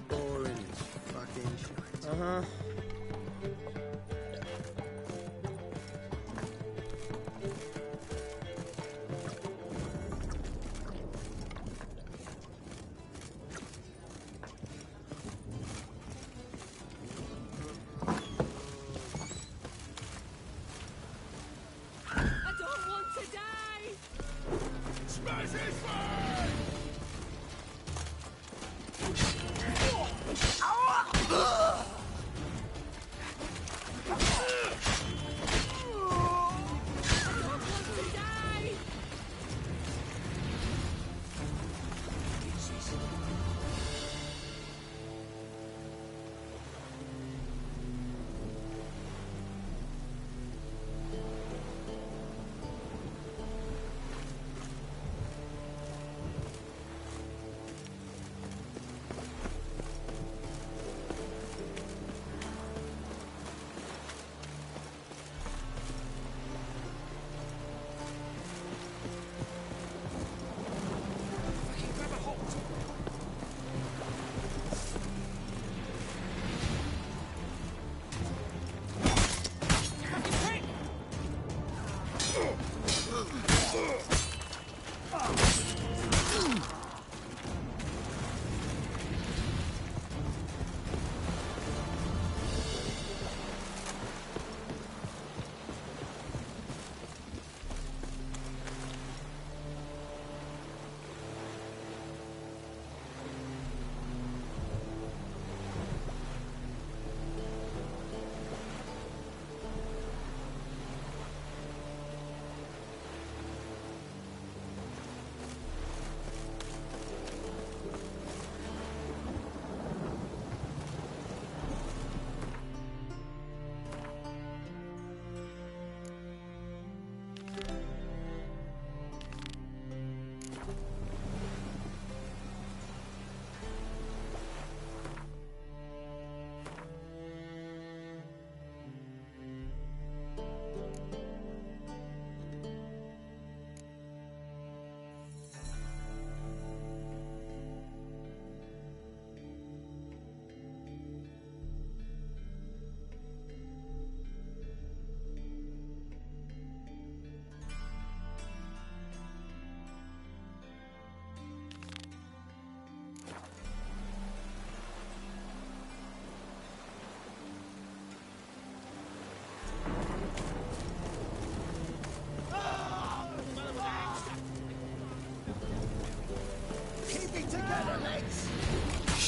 Boring as fucking shite. Uh-huh. I don't want to die! Smash his face!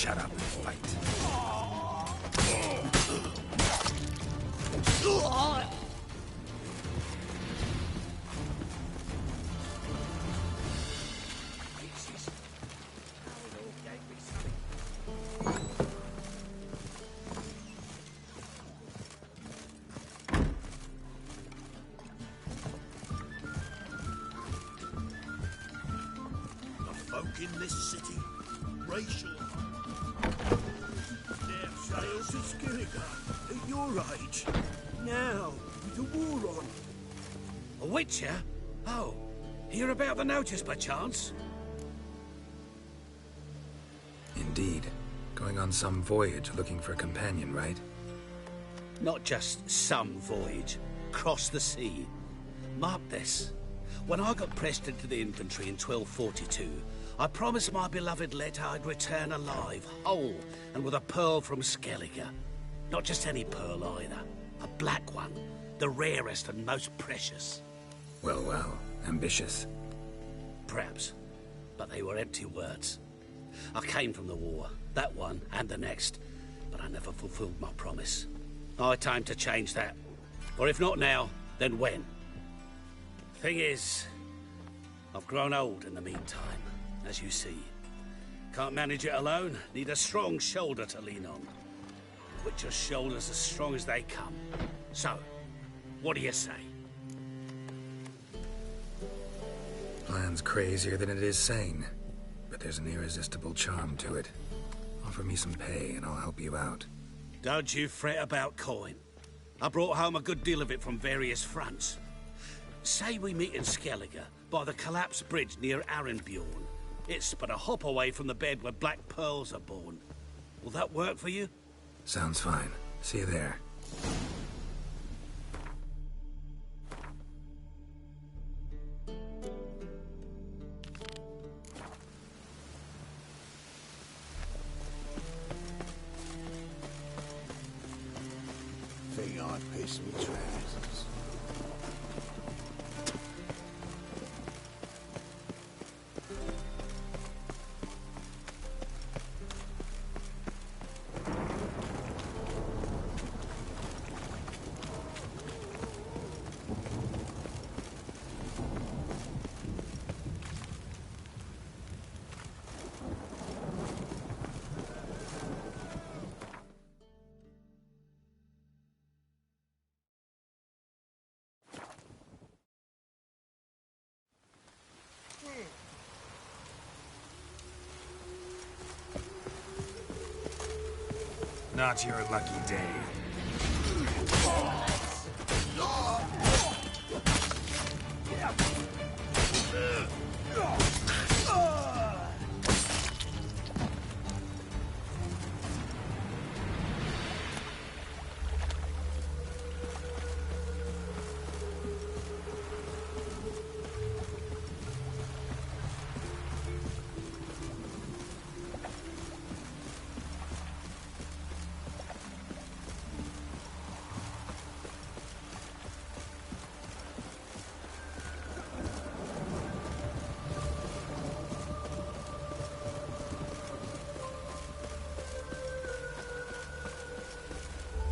Shut up and fight. In this city, racial. Tales of Skellige, at your age, now, with the war on. A witcher? Oh, hear about the notice by chance? Indeed. Going on some voyage looking for a companion, right? Not just some voyage. Cross the sea. Mark this. When I got pressed into the infantry in 1242, I promised my beloved Let I'd return alive, whole, and with a pearl from Skellige. Not just any pearl either. A black one. The rarest and most precious. Well, well. Ambitious. Perhaps. But they were empty words. I came from the war. That one, and the next. But I never fulfilled my promise. Time to change that. Or if not now, then when? Thing is, I've grown old in the meantime, as you see. Can't manage it alone, need a strong shoulder to lean on. Witcher's shoulders as strong as they come. So, what do you say? Plan's crazier than it is sane, but there's an irresistible charm to it. Offer me some pay and I'll help you out. Don't you fret about coin. I brought home a good deal of it from various fronts. Say we meet in Skellige, by the collapsed bridge near Arenbjorn. It's but a hop away from the bed where black pearls are born. Will that work for you? Sounds fine. See you there. Think I'd piss me trousers. Not your lucky day.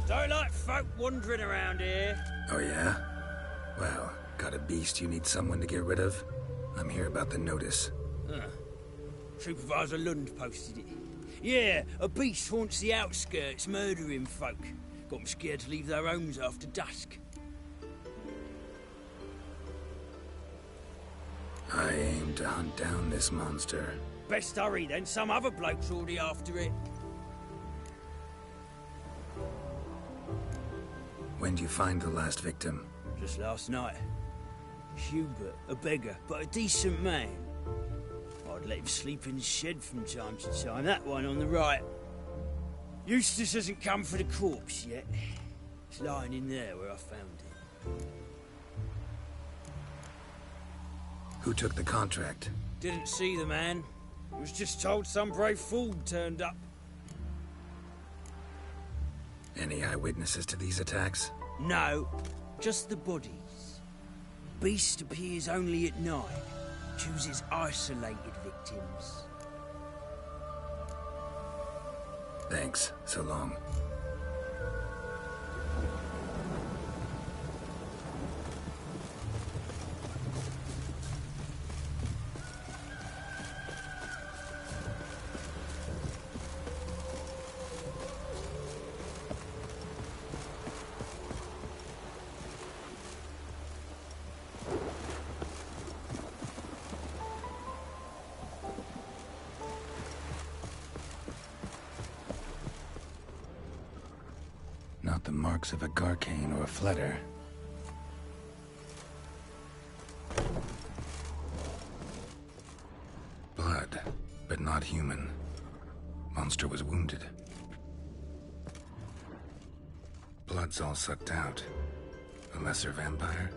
Don't like folk wandering around here. Oh yeah? Well, got a beast you need someone to get rid of? I'm here about the notice. Supervisor Lund posted it. Yeah, a beast haunts the outskirts, murdering folk. Got them scared to leave their homes after dusk. I aim to hunt down this monster. Best hurry then, some other bloke's already after it. When'd you find the last victim? Just last night. Hubert, a beggar, but a decent man. I'd let him sleep in his shed from time to time, that one on the right. Eustace hasn't come for the corpse yet. It's lying in there where I found it. Who took the contract? Didn't see the man. Was just told some brave fool turned up. Any eyewitnesses to these attacks? No, just the bodies. Beast appears only at night. Chooses isolated victims. Thanks. So long. Not the marks of a Garcane or a Fletter. Blood, but not human. Monster was wounded. Blood's all sucked out. A lesser vampire?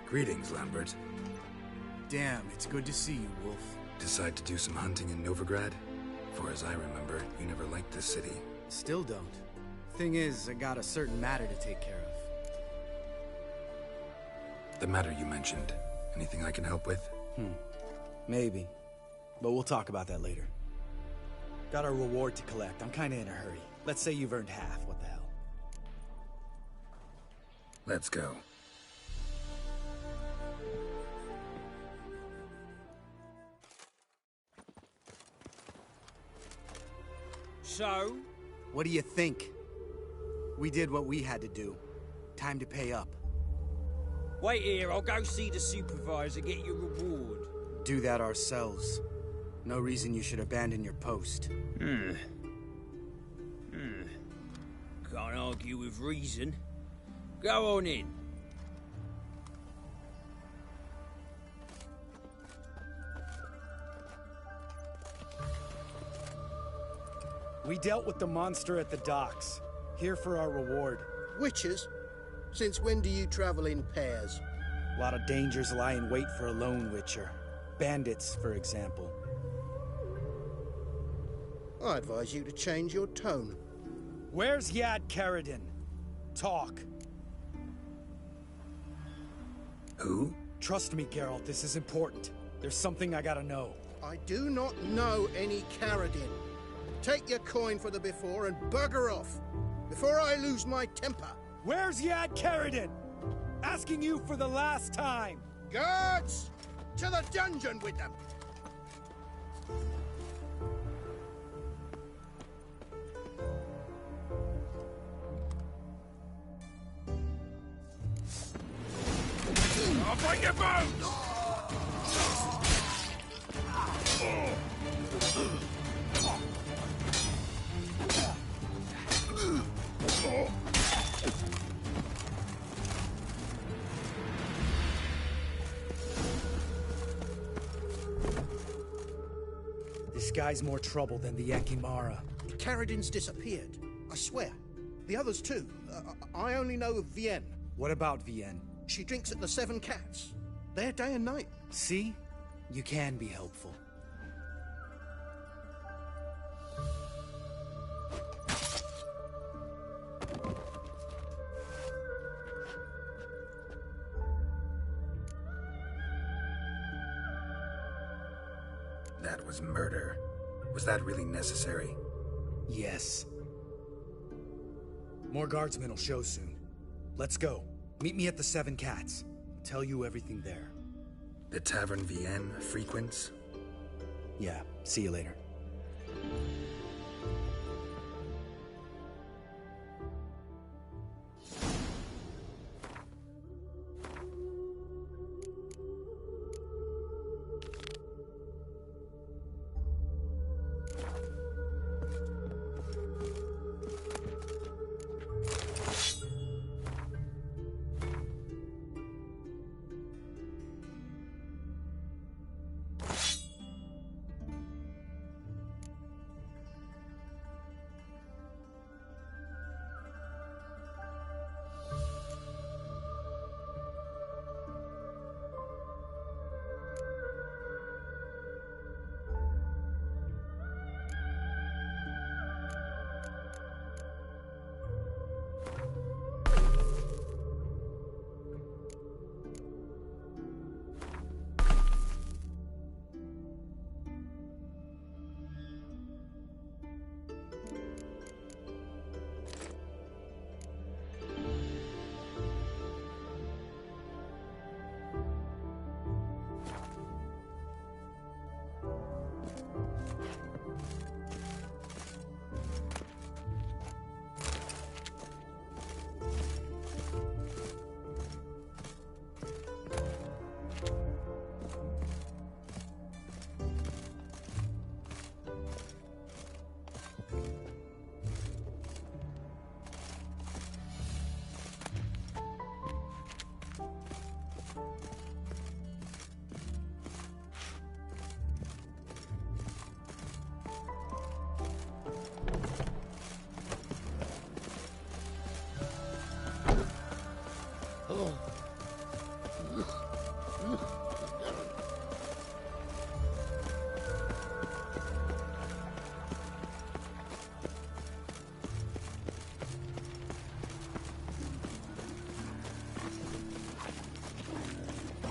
Greetings, Lambert. Damn, it's good to see you, Wolf. Decide to do some hunting in Novigrad? For as I remember, you never liked this city. Still don't. Thing is, I got a certain matter to take care of. The matter you mentioned. Anything I can help with? Maybe. But we'll talk about that later. Got a reward to collect. I'm kinda in a hurry. Let's say you've earned half. What the hell? Let's go. So? What do you think? We did what we had to do. Time to pay up. Wait here, I'll go see the supervisor, get your reward. Do that ourselves. No reason you should abandon your post. Can't argue with reason. Go on in. We dealt with the monster at the docks. Here for our reward. Witches? Since when do you travel in pairs? A lot of dangers lie in wait for a lone witcher. Bandits, for example. I advise you to change your tone. Where's Yad Karadin? Talk. Who? Trust me, Geralt, this is important. There's something I gotta know. I do not know any Karadin. Take your coin for the before and bugger off, before I lose my temper. Where's Yad Karadin? Asking you for the last time. Guards! To the dungeon with them! I'll break your bones! guy's more trouble than the Yakimara. Carradin's disappeared. I swear. The others too. I only know of Vienne. What about Vienne? She drinks at the Seven Cats. There day and night. See? You can be helpful. That was murder. Was that really necessary? Yes. More guardsmen will show soon. Let's go. Meet me at the Seven Cats. I'll tell you everything there. The Tavern Vienne frequents? Yeah, see you later.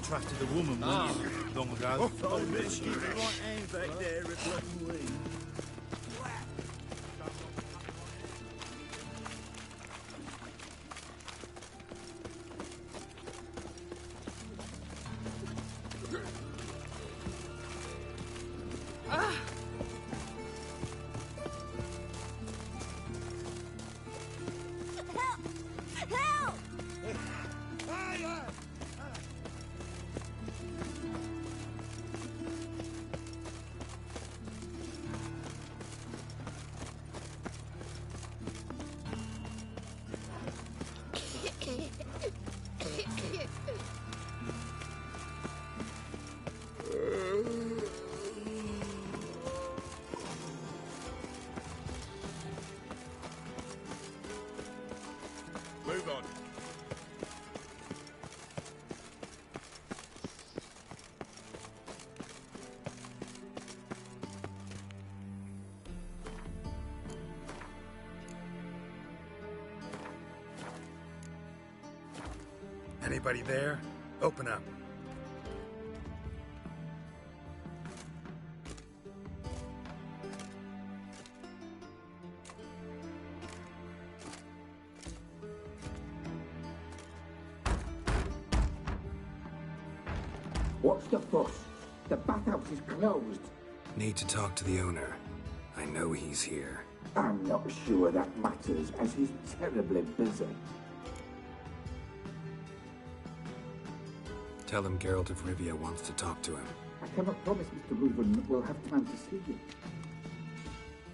Trusted a woman long ago. Oh, let's keep the right hand back there at Bloody Wing. Move on. Anybody there? Open up. What's the fuss? The bathhouse is closed. Need to talk to the owner. I know he's here. I'm not sure that matters, as he's terribly busy. Tell him Geralt of Rivia wants to talk to him. I cannot promise Mr. Reuven will have time to see you.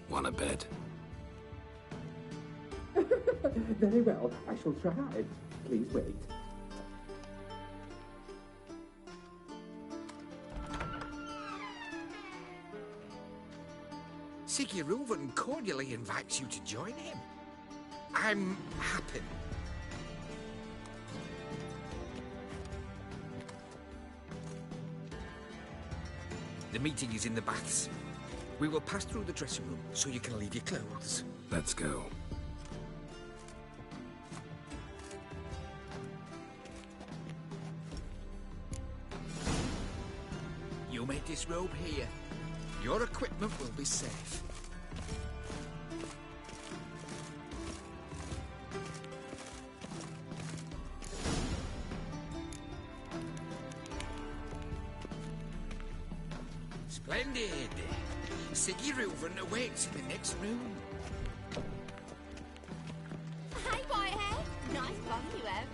Wanna bet? Very well, I shall try. Please wait. Siggy Reuven cordially invites you to join him. I'm happy. The meeting is in the baths. We will pass through the dressing room so you can leave your clothes. Let's go. You may disrobe here. Your equipment will be safe. Splendid. Siggy Reuven awaits in the next room. Hey, Whitehead. Nice bum you have.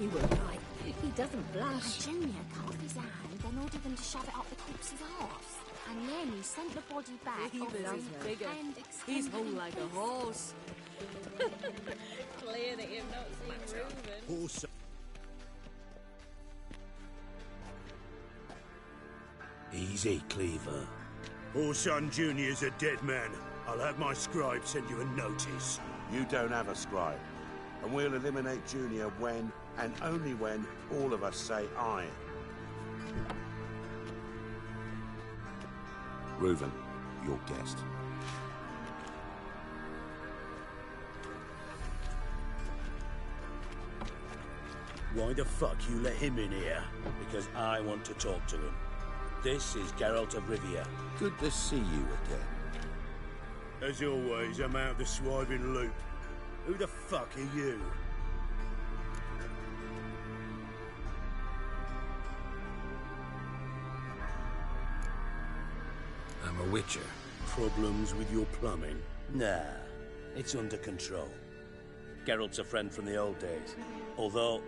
You were right. He doesn't blush. Junior cut off his hand, then ordered them to shove it up the corpse's arse. And then he sent the body back. He offering loves a her. Bigger. hand He's extended whole in like a peace. horse. Clear that you've not seen Reuven. Horse. Easy, Cleaver. Orson Jr.'s a dead man. I'll have my scribe send you a notice. You don't have a scribe. And we'll eliminate Junior when, and only when, all of us say aye. Reuven, your guest. Why the fuck you let him in here? Because I want to talk to him. This is Geralt of Rivia. Good to see you again. As always, I'm out of the swiving loop. Who the fuck are you? I'm a witcher. Problems with your plumbing? Nah, it's under control. Geralt's a friend from the old days. Although...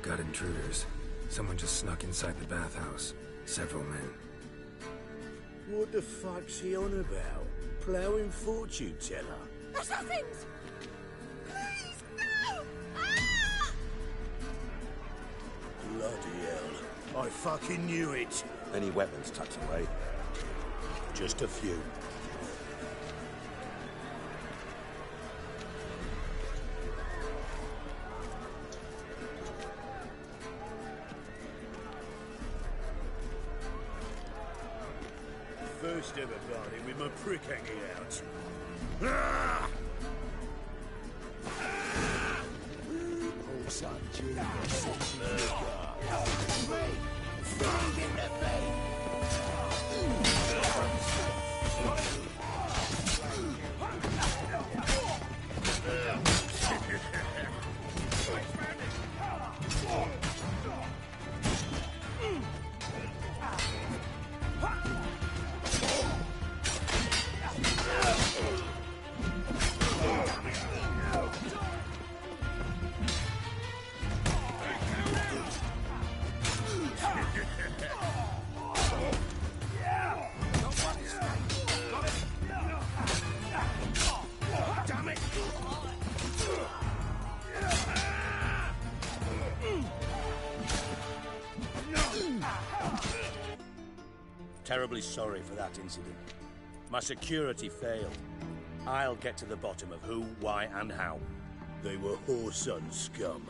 Got intruders. Someone just snuck inside the bathhouse. Several men. What the fuck's he on about? Ploughing fortune teller? Assassins! Please, no! Ah! Bloody hell. I fucking knew it. Any weapons tucked away? Just a few. First ever party with my prick hanging out. Ah! Horse on Junior sends you to God. Wait! Find in the face! Terribly sorry for that incident. My security failed. I'll get to the bottom of who, why, and how. They were Whoreson scum.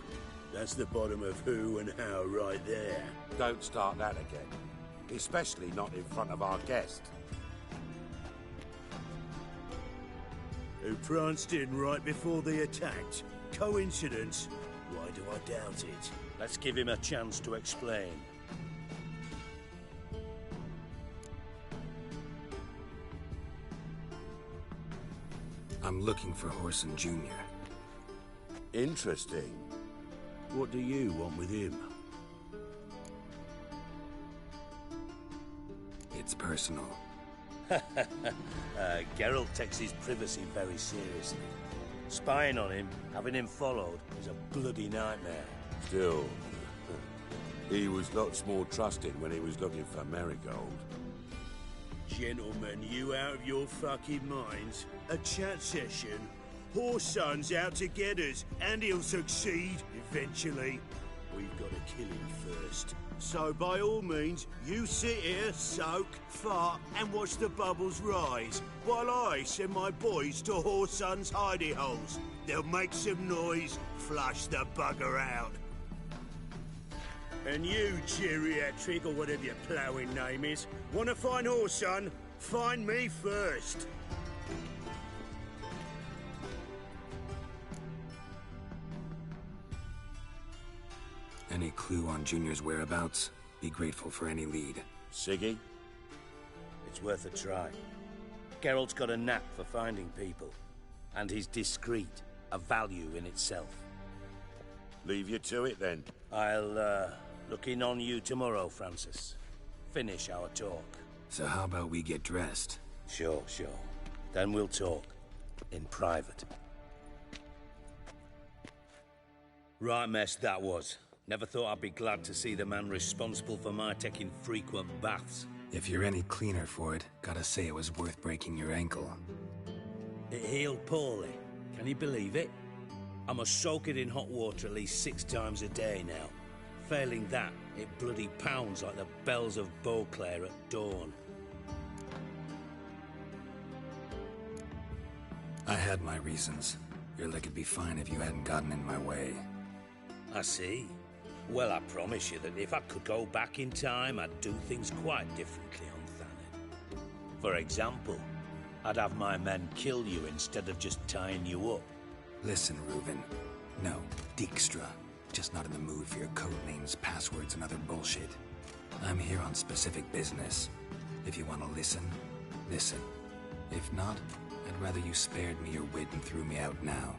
That's the bottom of who and how right there. Don't start that again. Especially not in front of our guest. Who pranced in right before they attacked. Coincidence? Why do I doubt it? Let's give him a chance to explain. I'm looking for Whoreson Jr. Interesting. What do you want with him? It's personal. Geralt takes his privacy very seriously. Spying on him, having him followed, is a bloody nightmare. Still, he was lots more trusted when he was looking for Marigold. Gentlemen, you out of your fucking minds? A chat session? Whoreson's out to get us, and he'll succeed, eventually. we've got to kill him first. So by all means, you sit here, soak, fart, and watch the bubbles rise, while I send my boys to Whoreson's hidey holes. They'll make some noise, flush the bugger out. And you, geriatric, or whatever your ploughing name is, want to find Whoreson? Find me first. Any clue on Junior's whereabouts? Be grateful for any lead. Siggy? It's worth a try. Geralt's got a knack for finding people. And he's discreet, a value in itself. Leave you to it, then. I'll, look in on you tomorrow, Francis. Finish our talk. So how about we get dressed? Sure. Then we'll talk. In private. Right mess that was. Never thought I'd be glad to see the man responsible for my taking frequent baths. If you're any cleaner for it, gotta say it was worth breaking your ankle. It healed poorly. Can you believe it? I must soak it in hot water at least 6 times a day now. Failing that, it bloody pounds like the bells of Beauclair at dawn. I had my reasons. Your leg would be fine if you hadn't gotten in my way. I see. Well, I promise you that if I could go back in time, I'd do things quite differently on Thanet. For example, I'd have my men kill you instead of just tying you up. Listen, Reuven. No, Dijkstra. Just not in the mood for your code names, passwords, and other bullshit. I'm here on specific business. If you want to listen, listen. If not, I'd rather you spared me your wit and threw me out now.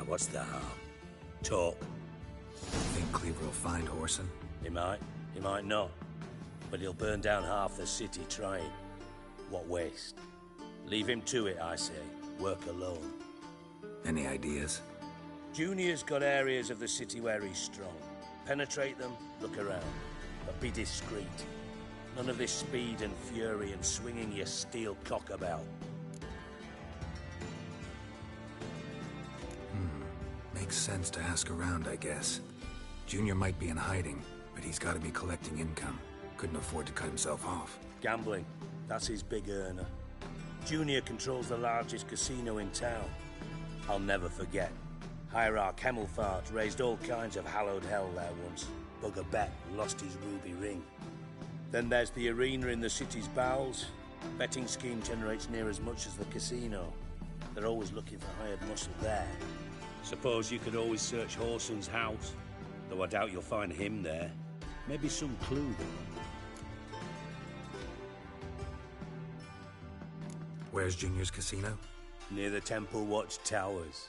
What's the harm? Talk. Think Cleaver will find Whoreson? He might not. But he'll burn down half the city trying. What waste? Leave him to it, I say. Work alone. Any ideas? Junior's got areas of the city where he's strong. Penetrate them, look around. But be discreet. None of this speed and fury and swinging your steel cock about. Makes sense to ask around, I guess. Junior might be in hiding, but he's got to be collecting income. Couldn't afford to cut himself off. Gambling. That's his big earner. Junior controls the largest casino in town. I'll never forget. Hierarch Hemmelfart raised all kinds of hallowed hell there once. Bugger bet lost his ruby ring. Then there's the arena in the city's bowels. Betting scheme generates near as much as the casino. They're always looking for hired muscle there. Suppose you could always search Whoreson's house, though I doubt you'll find him there. Maybe some clue though. Where's Junior's casino? Near the Temple Watch Towers.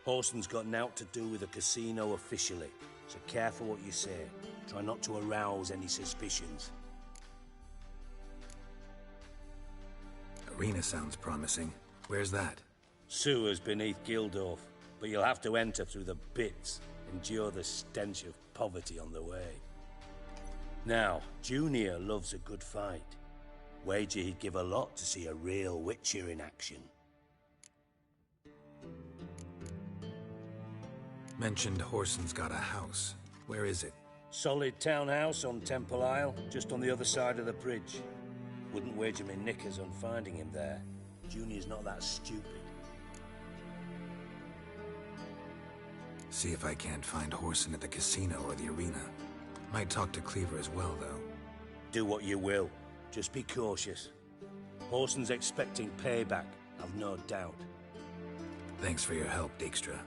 Whoreson's got naught to do with the casino officially, so careful what you say. Try not to arouse any suspicions. Arena sounds promising. Where's that? Sewers beneath Gildorf, but you'll have to enter through the bits, endure the stench of poverty on the way. Now, Junior loves a good fight. Wager he'd give a lot to see a real Witcher in action. Mentioned Whoreson's got a house. Where is it? Solid townhouse on Temple Isle, just on the other side of the bridge. Wouldn't wager me knickers on finding him there. Junior's not that stupid. See if I can't find Whoreson at the casino or the arena. Might talk to Cleaver as well, though. Do what you will. Just be cautious. Whoreson's expecting payback, I've no doubt. Thanks for your help, Dijkstra.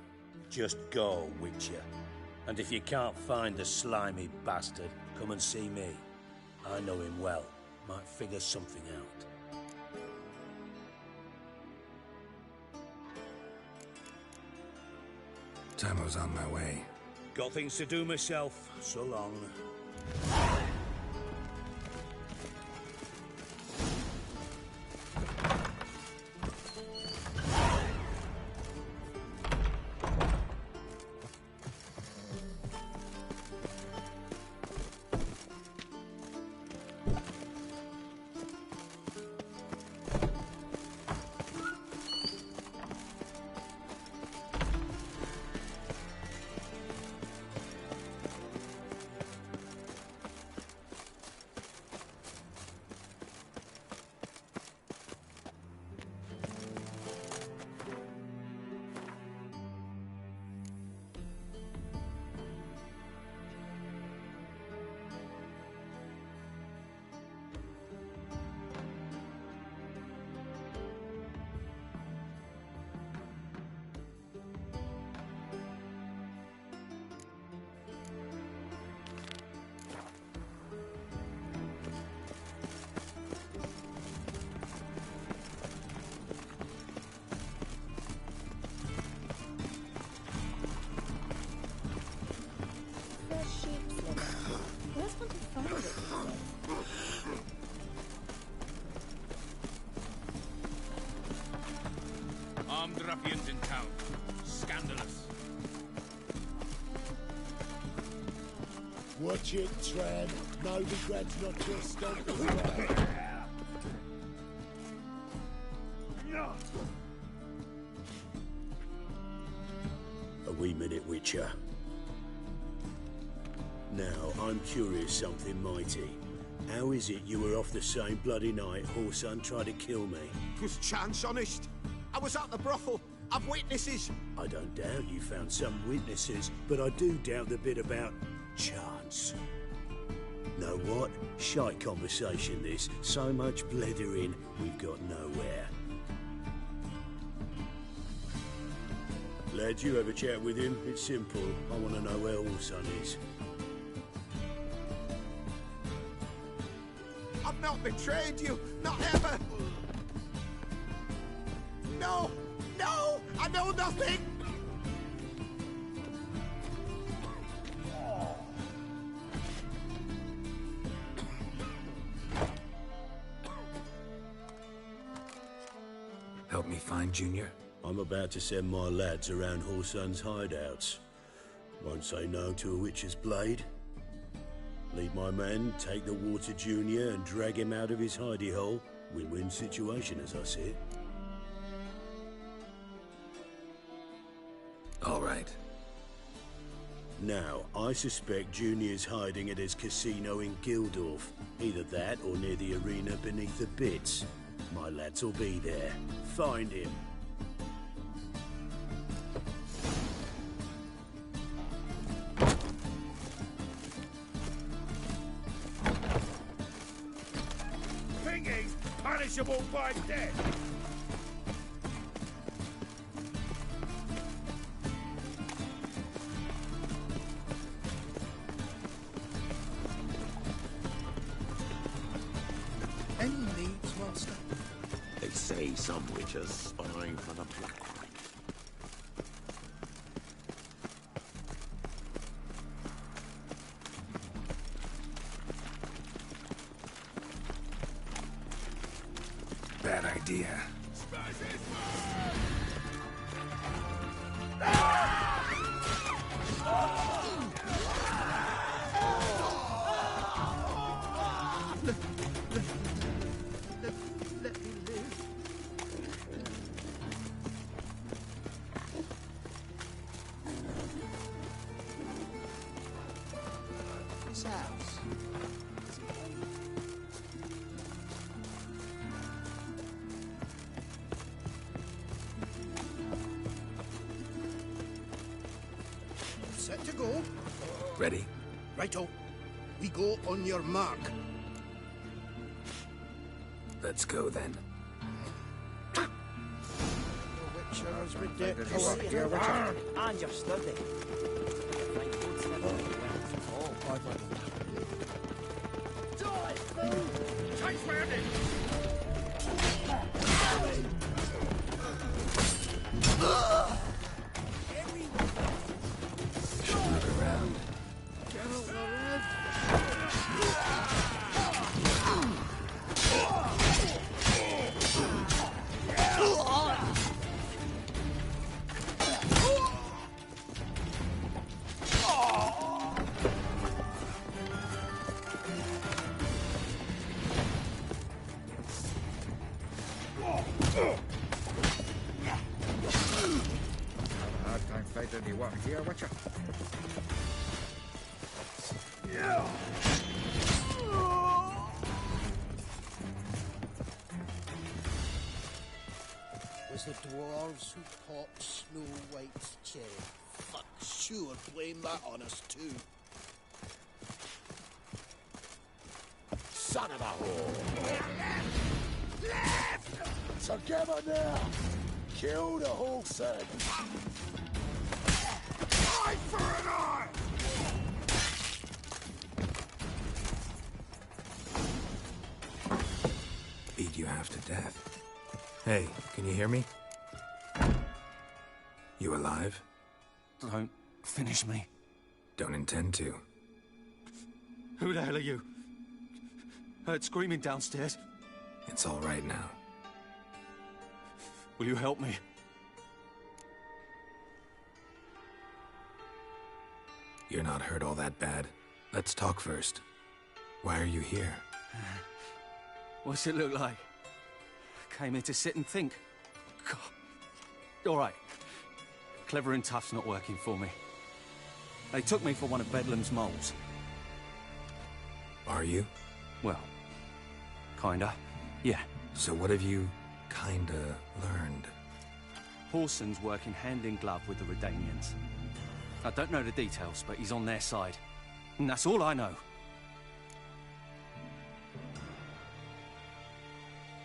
Just go, Witcher. And if you can't find the slimy bastard, come and see me. I know him well. Might figure something out. Tamo's on my way. Got things to do myself. So long. armed ruffians in town. Scandalous. Watch it, Tran. Novigrad's not your stomping ground. A wee minute, Witcher. Now, I'm curious something mighty. How is it you were off the same bloody night Whoreson tried to kill me? 'Twas chance, honest. I was at the brothel. I've witnesses. I don't doubt you found some witnesses, but I do doubt the bit about chance. Know what? Shite conversation this. So much blethering, we've got nowhere. Lads, you have a chat with him. It's simple. I want to know where Whoreson is. I've not betrayed you. Not ever. No! No! I know nothing! Help me find Junior? I'm about to send my lads around Whoreson's hideouts. Once they know to a witch's blade, lead my men, take the Water Junior and drag him out of his hidey hole. Win-win situation, as I see it. All right. Now, I suspect Junior's hiding at his casino in Gildorf. Either that or near the arena beneath the Bits. My lads will be there. Find him. Thingy's punishable by death. Any needs, Master? They say some witches spying for the Black One. Bad idea. Let me live. This house. Is it set to go? Ready? Righto. We go on your mark. Let's go then. Witcher's ridiculous. And your study. Chase round him! Should look around. Hard time fighting you walk here, Witcher. Was the dwarves who popped Snow White's cherry. Fuck, sure, blame that on us too. Son of a whore! Together now! Kill the Whoreson! Eye for an eye! Beat you half to death. Hey, can you hear me? You alive? Don't finish me. Don't intend to. Who the hell are you? Heard screaming downstairs. It's all right now. Will you help me? You're not hurt all that bad. Let's talk first. Why are you here? What's it look like? Came here to sit and think. God. All right. Clever and tough's not working for me. They took me for one of Bedlam's moles. Are you? Well, kinda. Yeah. So what have you kinda learned? Whoreson's working hand in glove with the Redanians. I don't know the details, but he's on their side. And that's all I know.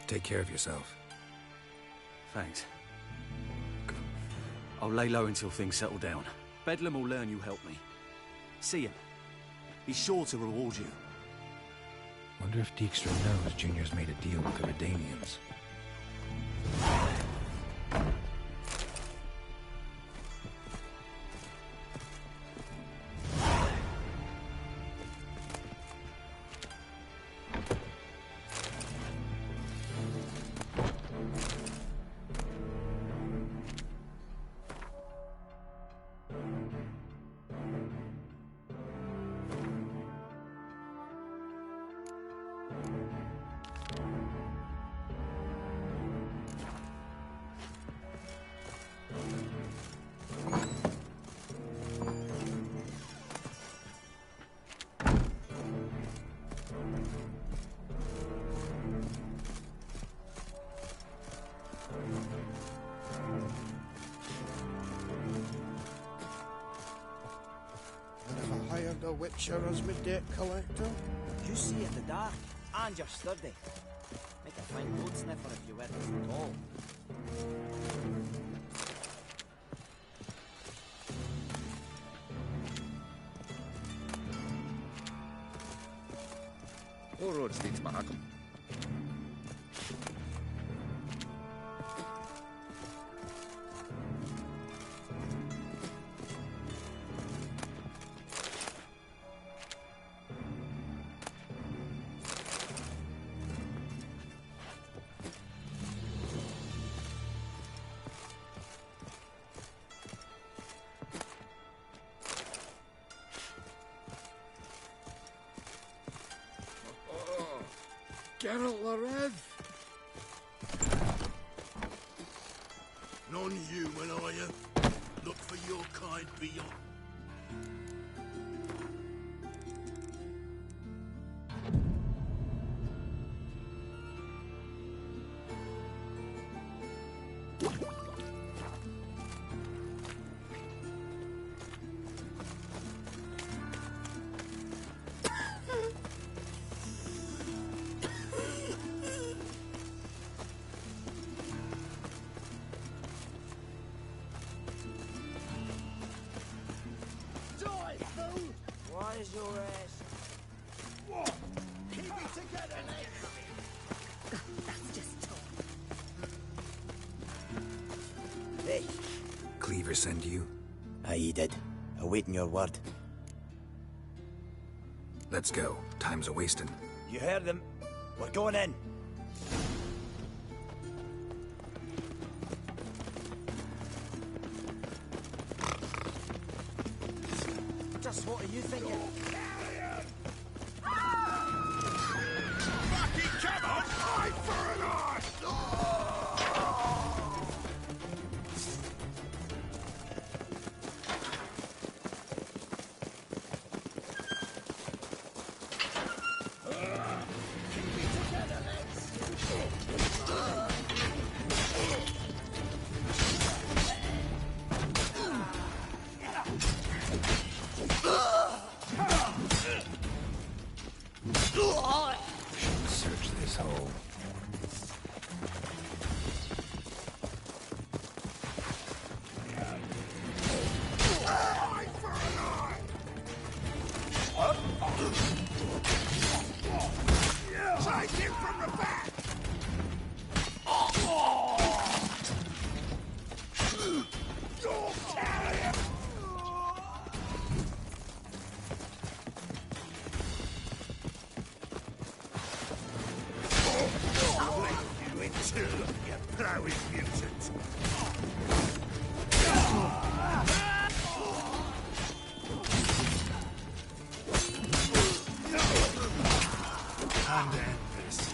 Take care of yourself. Thanks. I'll lay low until things settle down. Bedlam will learn you helped me. See him. He's sure to reward you. Wonder if Dijkstra knows Junior's made a deal with the Redanians. The Witcher as my debt collector. You see in the dark, and you're sturdy. Make a fine road sniffer if you wear this at all. All roads lead to Mahakam. Geralt the Rev. Non-human, are you? Look for your kind beyond. Where's your ass? What? Keep it together, mate. That's just talk. Hey. Cleaver send you? Aye, he did. Awaiting your word. Let's go. Time's a-wasting. You heard them. We're going in. Just what are you thinking? Fucking come on! Eye for an eye! time to end this.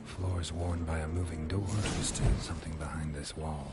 Floors worn by a moving door. There's still something behind this wall.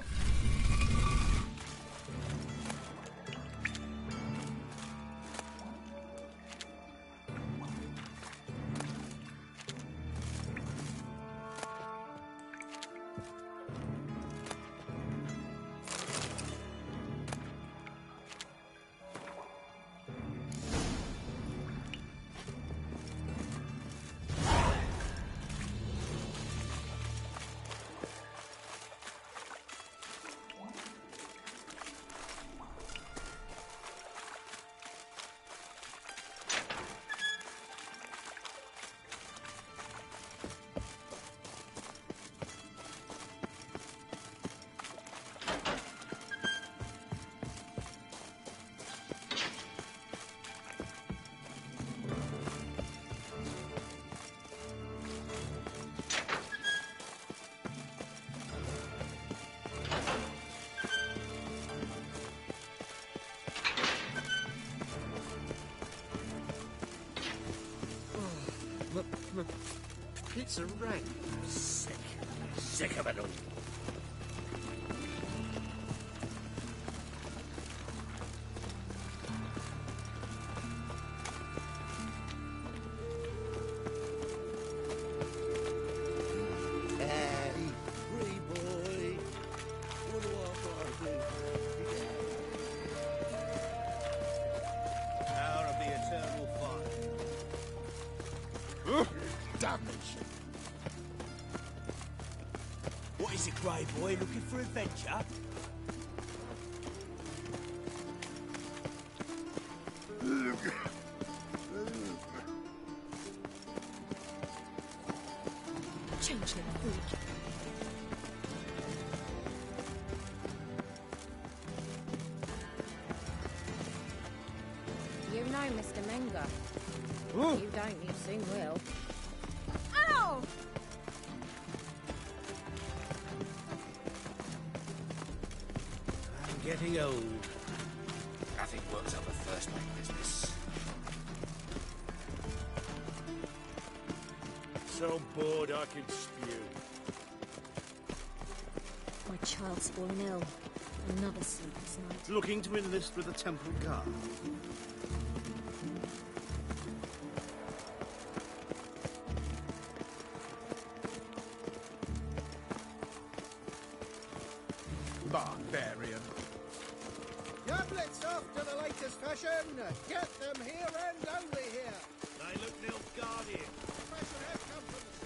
It's a wreck. Sick. Sick of it all. Hey, free boy. What do I do? Hour of the eternal fire. Damage. What is it, Grey Boy? Looking for adventure? Changeling freak. You know Mr. Menga. You don't, you soon will. Ow! I'm getting old. Nothing works out the first mate business. So bored I can spew. My child's fallen ill. Another sleepless night. Looking to enlist with the Temple Guard. Barbarian. Goblets off to the latest fashion. Get them here and only here. They look Nilfgaardian. Fashion has come from the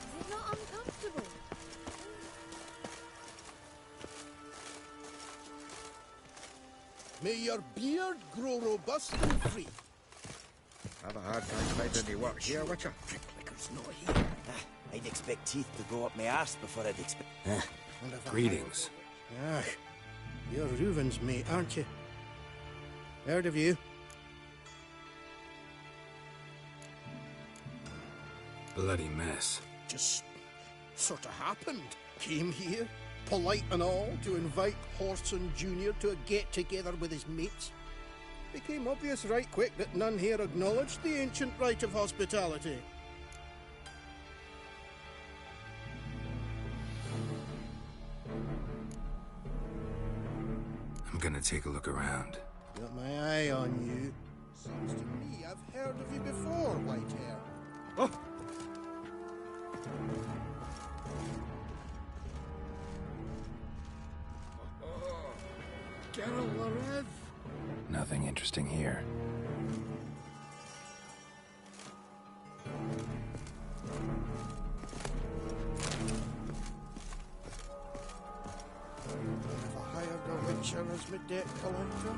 Is it not uncomfortable? May your beard grow robust and free. Have a hard time finding any work here, Witcher. Pricklicker's not here. I'd expect teeth to go up my arse before I'd expect... Greetings. Ah, you're Reuven's mate, aren't you? Heard of you. Bloody mess. Just sort of happened. Came here, polite and all, to invite Whoreson Jr. to a get-together with his mates. Became obvious right quick that none here acknowledged the ancient rite of hospitality. I'm gonna take a look around. Got my eye on you. Seems to me I've heard of you before, Whitehair. Oh! Geralt Larev. Nothing interesting here. Have I hired a Witcher as my debt collector?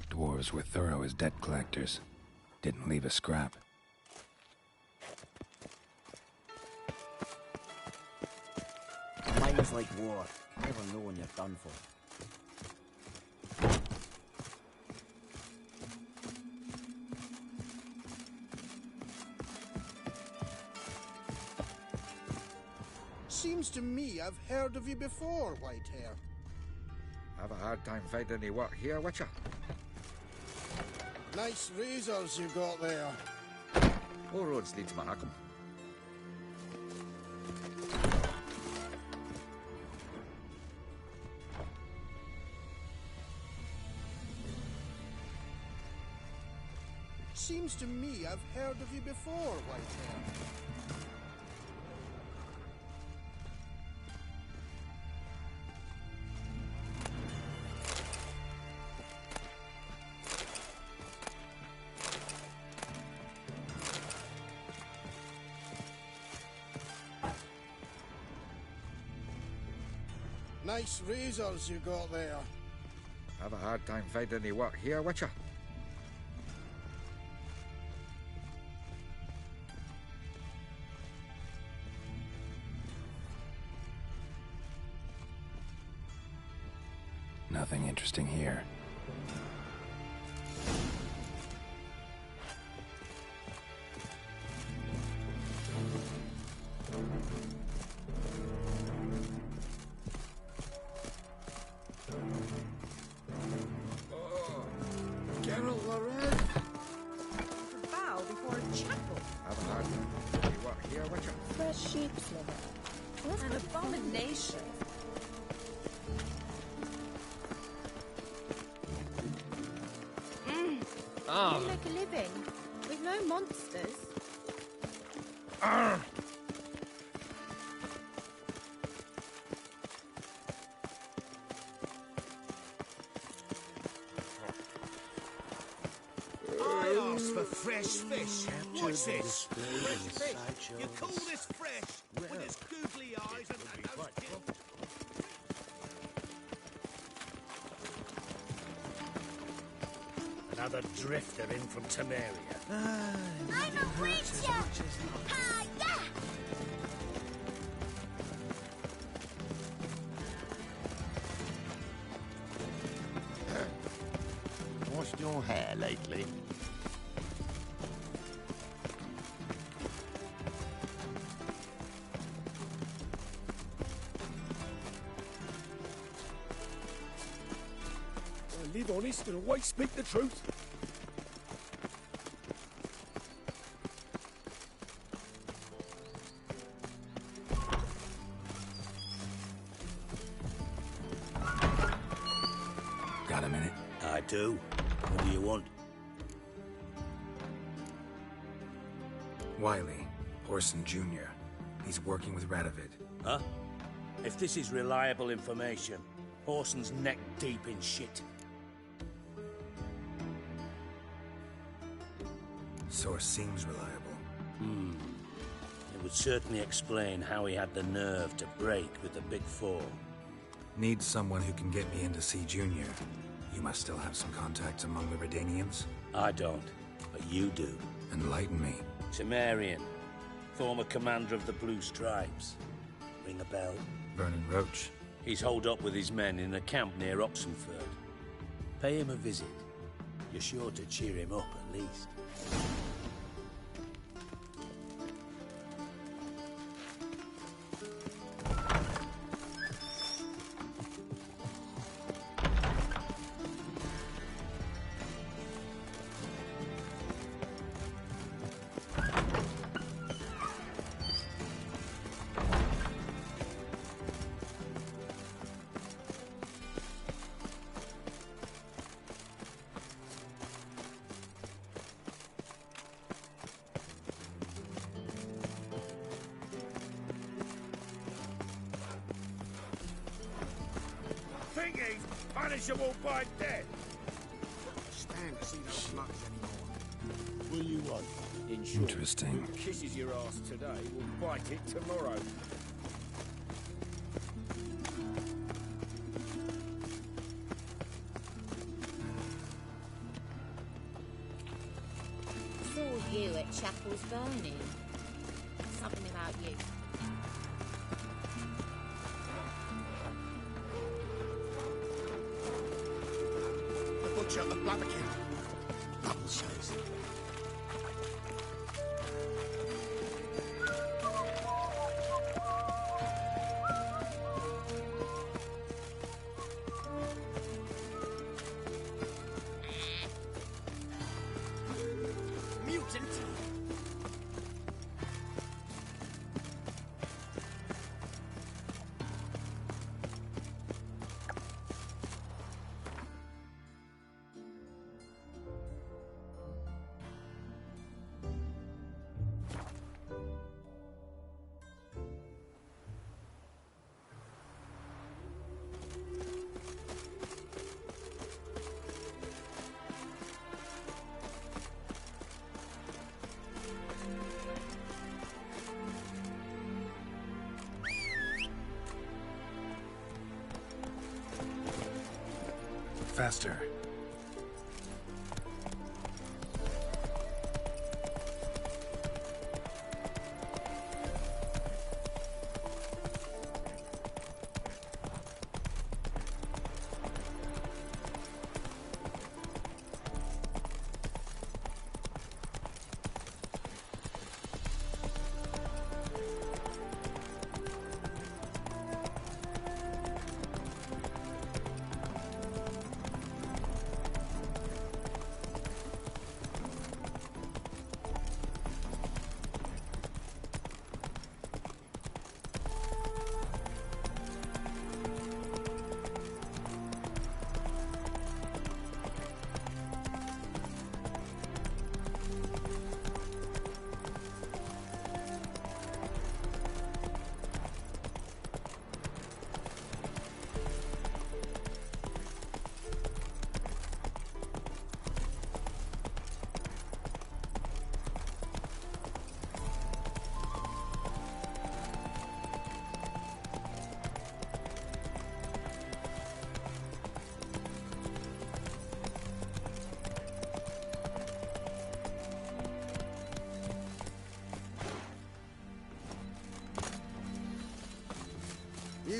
Dwarves were thorough as debt collectors. Didn't leave a scrap. Mine's like war. Never know when you're done for. Seems to me I've heard of you before, Whitehair. Have a hard time finding any work here, Witcher. Nice razors you got there. All roads lead to Mahakam. Seems to me I've heard of you before, Whitehair. Nice razors you got there. Have a hard time finding any work here, Witcher. Geralt Lorraine! A vow before a chapel. Have a heart. You want here, Witcher? Fresh sheep's liver. An abomination. We make a living. With no monsters. I asked for fresh fish. What's this? Fresh fish? You call this fresh? With its googly eyes and those gills? Another drifter in from Temeria. I'm a witcher! Ah, yeah! Washed your hair lately? I live honest and always speak the truth. Got a minute? I do. What do you want? Wiley, Orson Jr. He's working with Radovid. Huh? If this is reliable information, Orson's neck deep in shit. Source seems reliable. It would certainly explain how he had the nerve to break with the Big Four. Need someone who can get me in to see Junior. You must still have some contacts among the Redanians? I don't, but you do. Enlighten me. Temerian, former commander of the Blue Stripes. Ring a bell? Vernon Roach. He's holed up with his men in a camp near Oxenford. Pay him a visit. You're sure to cheer him up, at least. Think he's punishable by death. Stand to see those mugs anymore. Will you want? In short, Interesting. who kisses your ass today will bite it tomorrow. Saw you at Chapel's Burning. Something about you. The butcher of Blaviken. Bubble says. Mutant! Faster.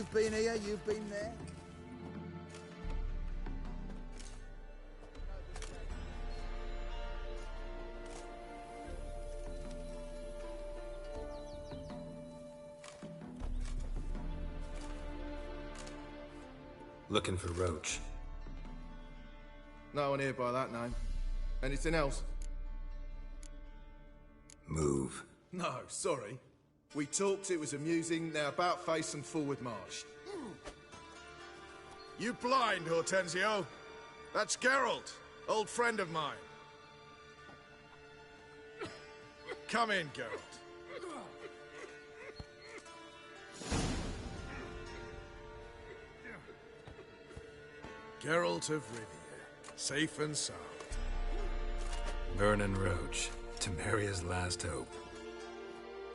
I've been here, you've been there. Looking for Roach. No one here by that name. Anything else? Move. No, sorry. We talked, it was amusing, now about face and forward march. You blind, Hortensio? That's Geralt, old friend of mine. Come in, Geralt. Geralt of Rivia, safe and sound. Vernon Roach, Temeria's last hope.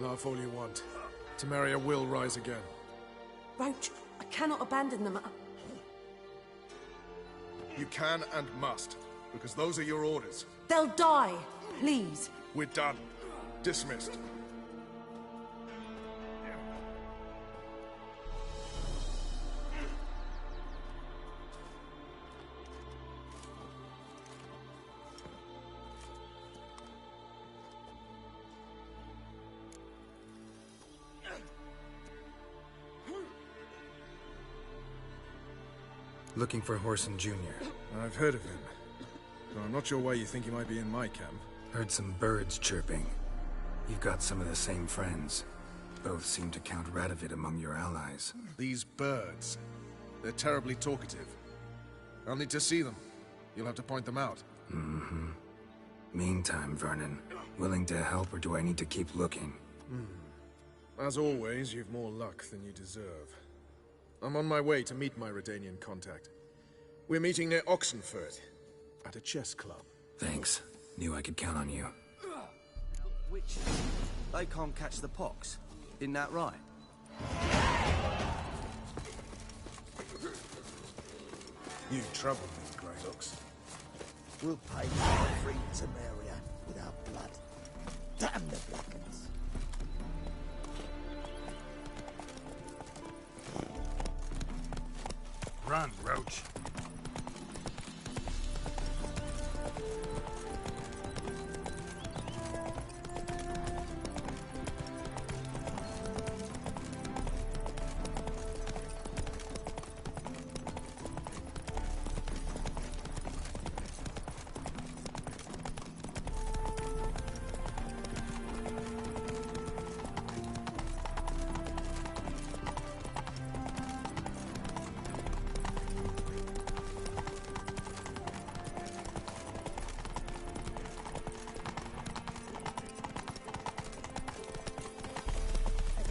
Laugh all you want. Temeria will rise again. Roach, I cannot abandon them. You can and must, because those are your orders. They'll die, please. We're done. Dismissed. Looking for Whoreson Jr. I've heard of him. Though I'm not sure why you think he might be in my camp. Heard some birds chirping. You've got some of the same friends. Both seem to count Radovid among your allies. These birds. They're terribly talkative. I'll need to see them. You'll have to point them out. Mm-hmm. Meantime, Vernon, willing to help or do I need to keep looking? As always, you've more luck than you deserve. I'm on my way to meet my Redanian contact. We're meeting near Oxenfurt, at a chess club. Thanks. Knew I could count on you. Witches? They can't catch the pox. Isn't that right? You trouble me, Greyhawks. We'll pay for free Temeria with our blood. Damn the Blackens. Run, Roach.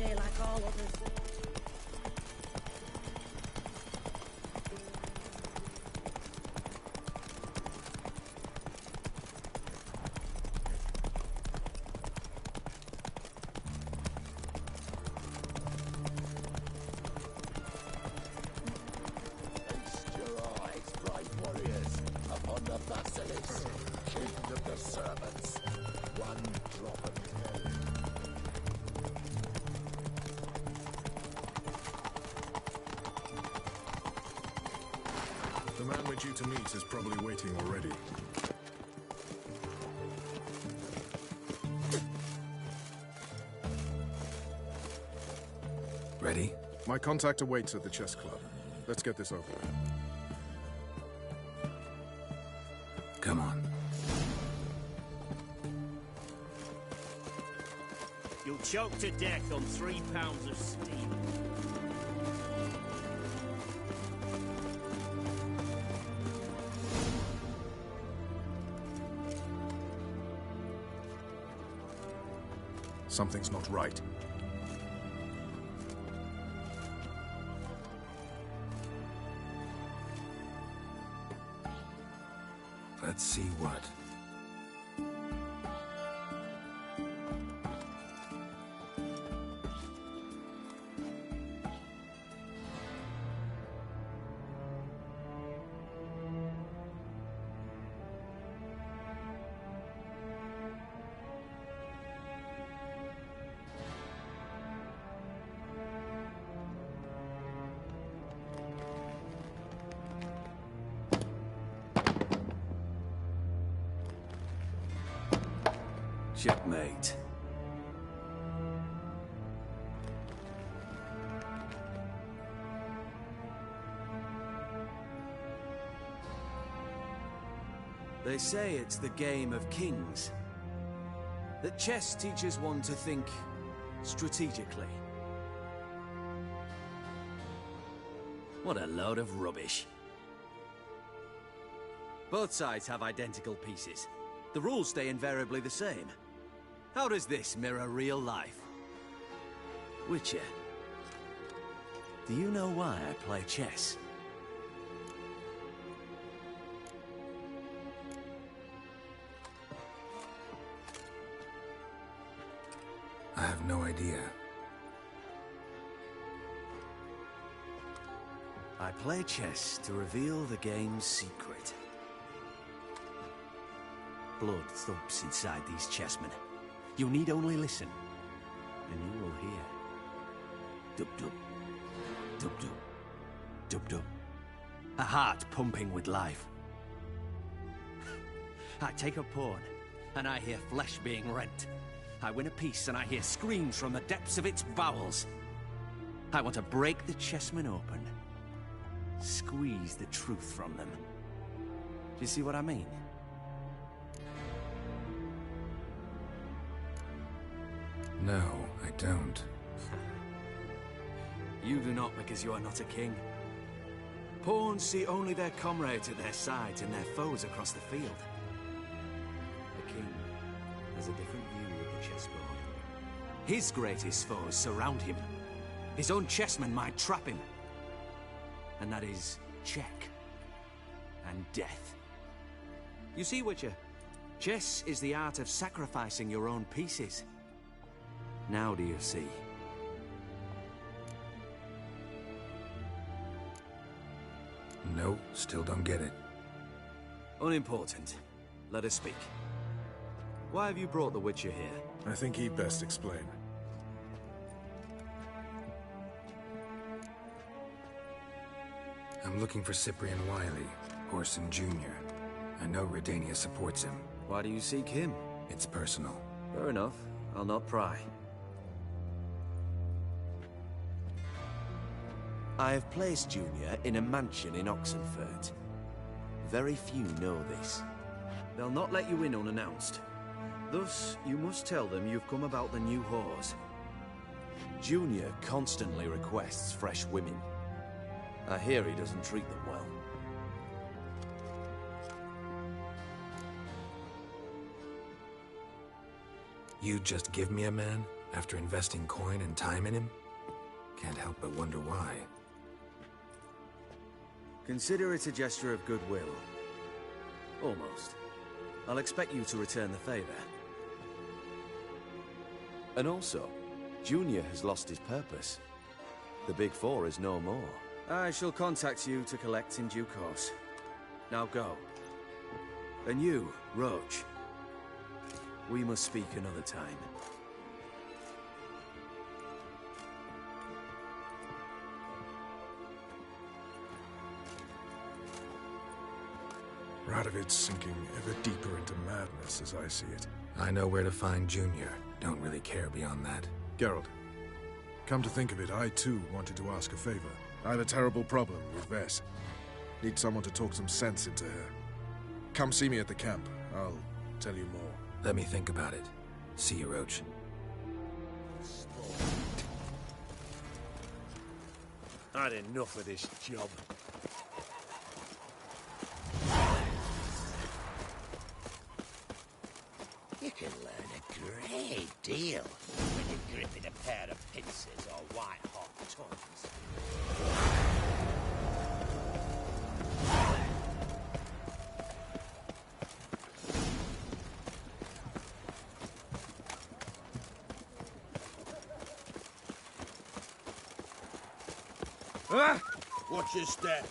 Like all others. Feast your eyes, brave warriors, upon the Basilisk, king of the servants. One drop of hell. The man we're due to meet is probably waiting already. Ready? My contact awaits at the chess club. Let's get this over with. Come on. You'll choke to death on 3 pounds of steam. Something's not right. Let's see what. Checkmate. They say it's the game of kings. That chess teaches one to think strategically. What a load of rubbish. Both sides have identical pieces. The rules stay invariably the same. How does this mirror real life? Witcher, do you know why I play chess? I have no idea. I play chess to reveal the game's secret. Blood thumps inside these chessmen. You need only listen, and you will hear. Dub-dub. Dub-dub. Dub-dub. A heart pumping with life. I take a pawn, and I hear flesh being rent. I win a piece, and I hear screams from the depths of its bowels. I want to break the chessmen open. Squeeze the truth from them. Do you see what I mean? No, I don't. You do not because you are not a king. Pawns see only their comrades at their sides and their foes across the field. The king has a different view of the chessboard. His greatest foes surround him. His own chessmen might trap him. And that is check and death. You see, Witcher, chess is the art of sacrificing your own pieces. Now do you see? No, still don't get it. Unimportant. Let us speak. Why have you brought the Witcher here? I think he'd best explain. I'm looking for Cyprian Wiley, Orson Jr. I know Redania supports him. Why do you seek him? It's personal. Fair enough. I'll not pry. I have placed Junior in a mansion in Oxenfurt. Very few know this. They'll not let you in unannounced. Thus, you must tell them you've come about the new whores. Junior constantly requests fresh women. I hear he doesn't treat them well. You just give me a man after investing coin and time in him? Can't help but wonder why. Consider it a gesture of goodwill. Almost. I'll expect you to return the favor. And also, Junior has lost his purpose. The Big Four is no more. I shall contact you to collect in due course. Now go. And you, Roach. We must speak another time. Radovid's sinking ever deeper into madness as I see it. I know where to find Junior. Don't really care beyond that. Geralt, come to think of it, I too wanted to ask a favor. I have a terrible problem with Vess. Need someone to talk some sense into her. Come see me at the camp. I'll tell you more. Let me think about it. See you, Roach. I had enough of this job. You can learn a great deal when you're gripping a pair of pincers or white-hot tongues. Ah! Watch your step.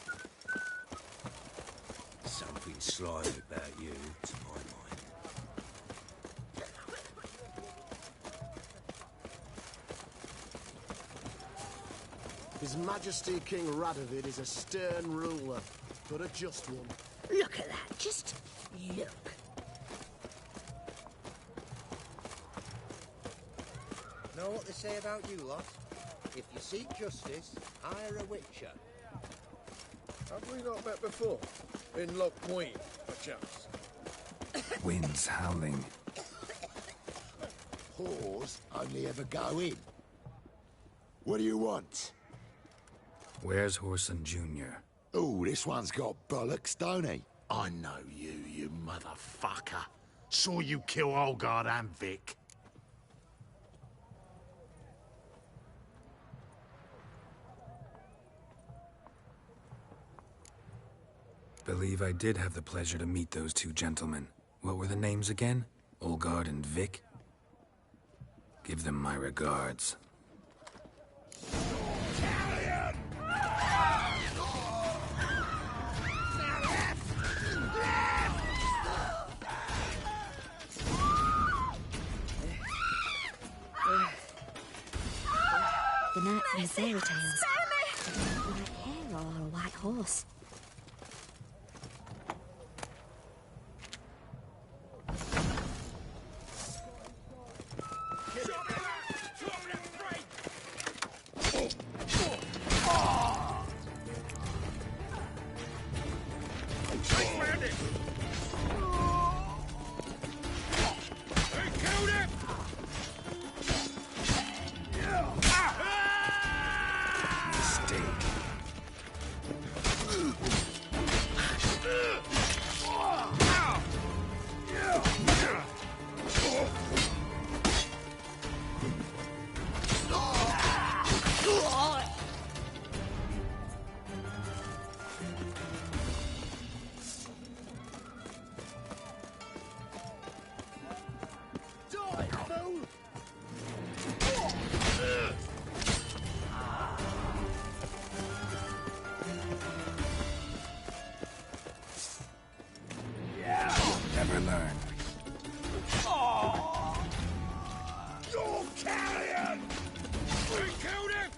Something slimy about you, to my mind. His Majesty King Radovid is a stern ruler, but a just one. Look at that, just look. to say about you lot? If you seek justice, hire a witcher. Have we not met before? In Loch Point, perchance? Winds howling. Whores only ever go in. What do you want? Where's Whoreson Jr.? Oh, this one's got bollocks, don't he? I know you, you motherfucker. Saw you kill Olgard and Vic. Believe I did have the pleasure to meet those two gentlemen. What were the names again? Olgard and Vic? Give them my regards. The knight from the fairy tales. White hair or a white horse? Never learn. You're carrion! We killed him!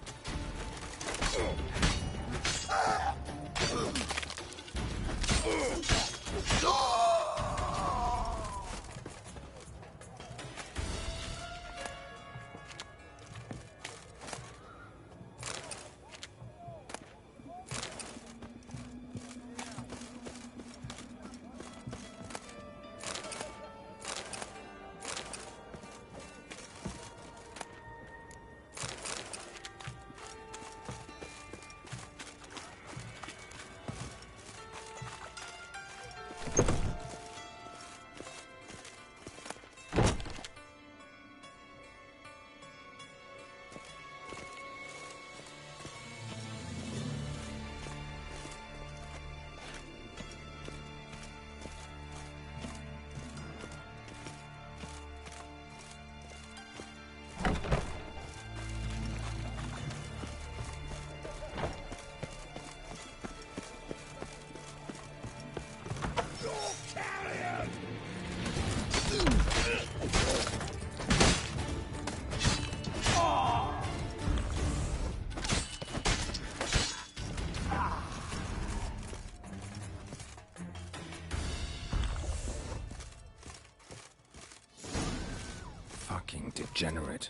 Fucking degenerate.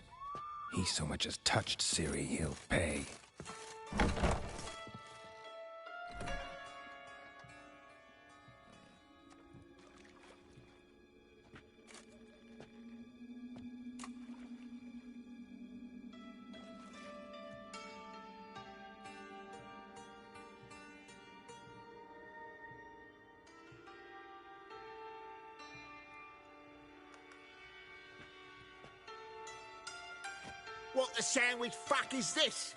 He so much as touched Ciri, he'll pay. What the sandwich fuck is this?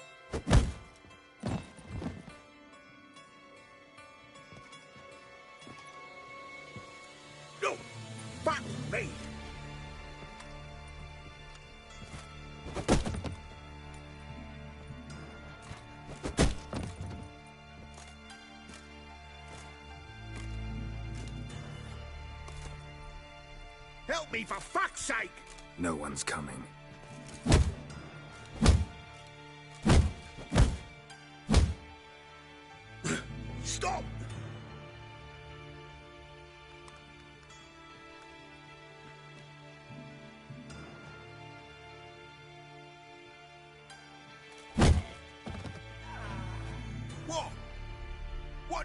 No! Fuck me! Help me, for fuck's sake! No one's coming. Stop!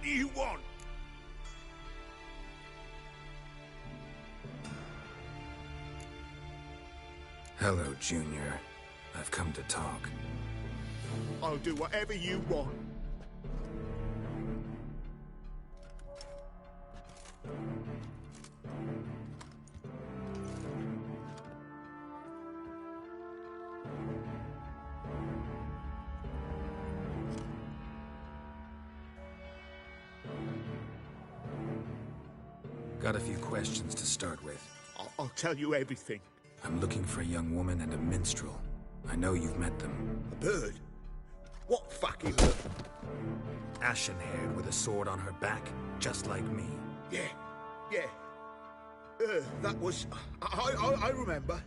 do you want? Hello, Junior. I've come to talk. I'll do whatever you want. Got a few questions to start with. I'll tell you everything. I'm looking for a young woman and a minstrel. I know you've met them. A bird? What fucking bird? Ashen-haired with a sword on her back, just like me. Yeah. That was... I remember.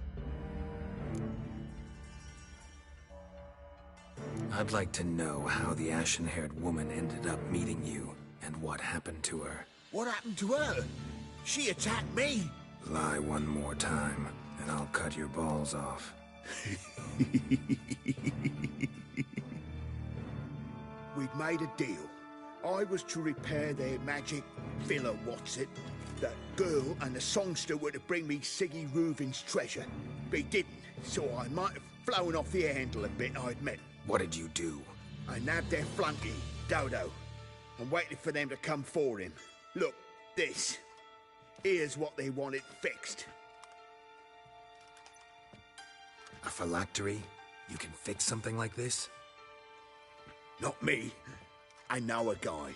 I'd like to know how the ashen-haired woman ended up meeting you, and what happened to her. What happened to her? She attacked me. Lie one more time, and I'll cut your balls off. We'd made a deal. I was to repair their magic villa, what's it? That girl and the songster were to bring me Siggy Reuven's treasure. They didn't, so I might have flown off the handle a bit, I admit. What did you do? I nabbed their flunky, Dodo, and waited for them to come for him. Look, this. Here's what they wanted fixed. A phylactery? You can fix something like this? Not me. I know a guy.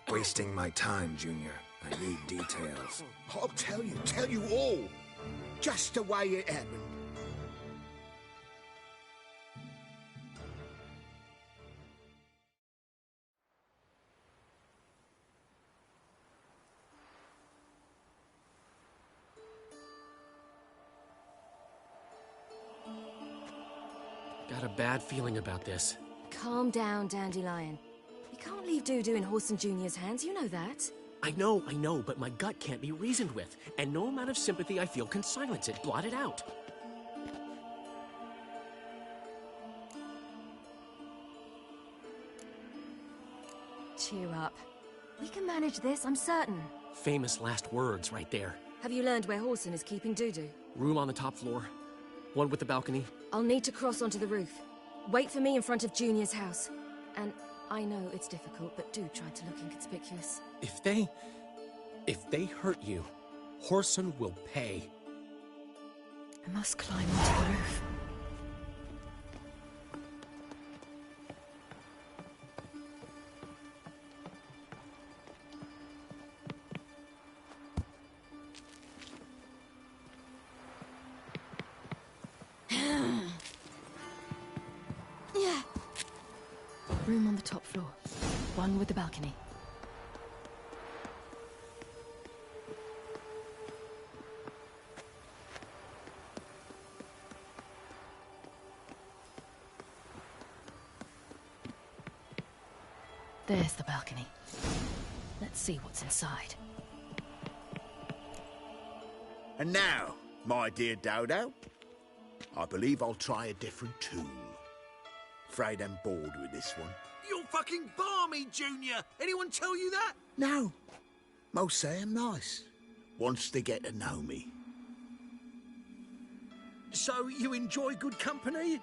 Wasting my time, Junior. I need details. I'll tell you all. Just the way it happened. Got a bad feeling about this. Calm down, Dandelion. You can't leave Dudu in Horson Jr.'s hands, you know that. I know, but my gut can't be reasoned with, and no amount of sympathy I feel can silence it, blot it out. Cheer up. We can manage this, I'm certain. Famous last words right there. Have you learned where Horson is keeping Dudu? Room on the top floor. One with the balcony. I'll need to cross onto the roof. Wait for me in front of Junior's house. And I know it's difficult, but do try to look inconspicuous. If they hurt you, Horson will pay. I must climb onto the roof. Room on the top floor. One with the balcony. There's the balcony. Let's see what's inside. And now, my dear Dodo, I believe I'll try a different tune. Afraid I'm bored with this one. You're fucking balmy, Junior! Anyone tell you that? No. Most say I'm nice. Wants to get to know me. So you enjoy good company?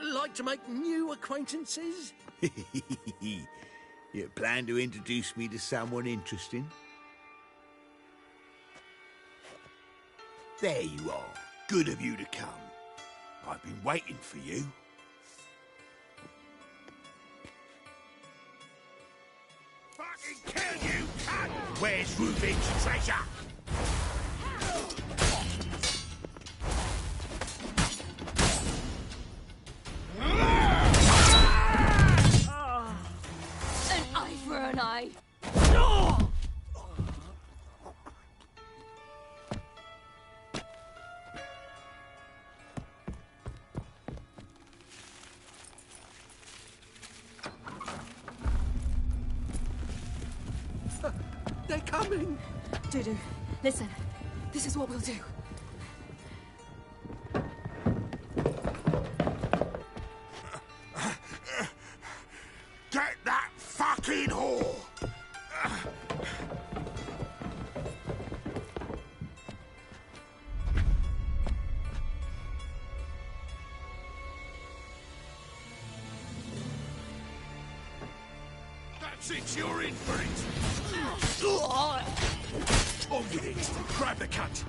Like to make new acquaintances? You plan to introduce me to someone interesting? There you are. Good of you to come. I've been waiting for you. Fucking kill you, cunt! Where's Reuven's treasure? An eye for an eye. They're coming! Dudu, listen. This is what we'll do. Since you're in for it. On with it. Grab the cut.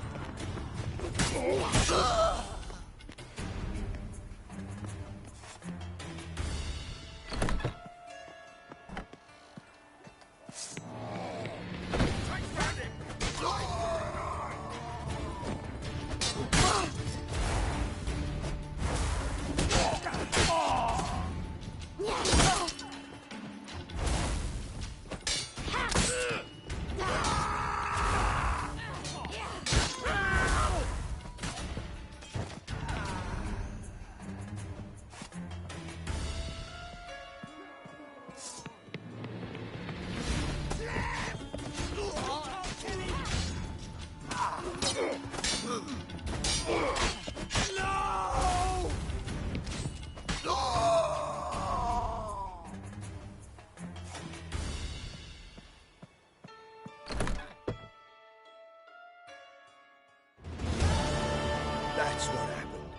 That's what happened.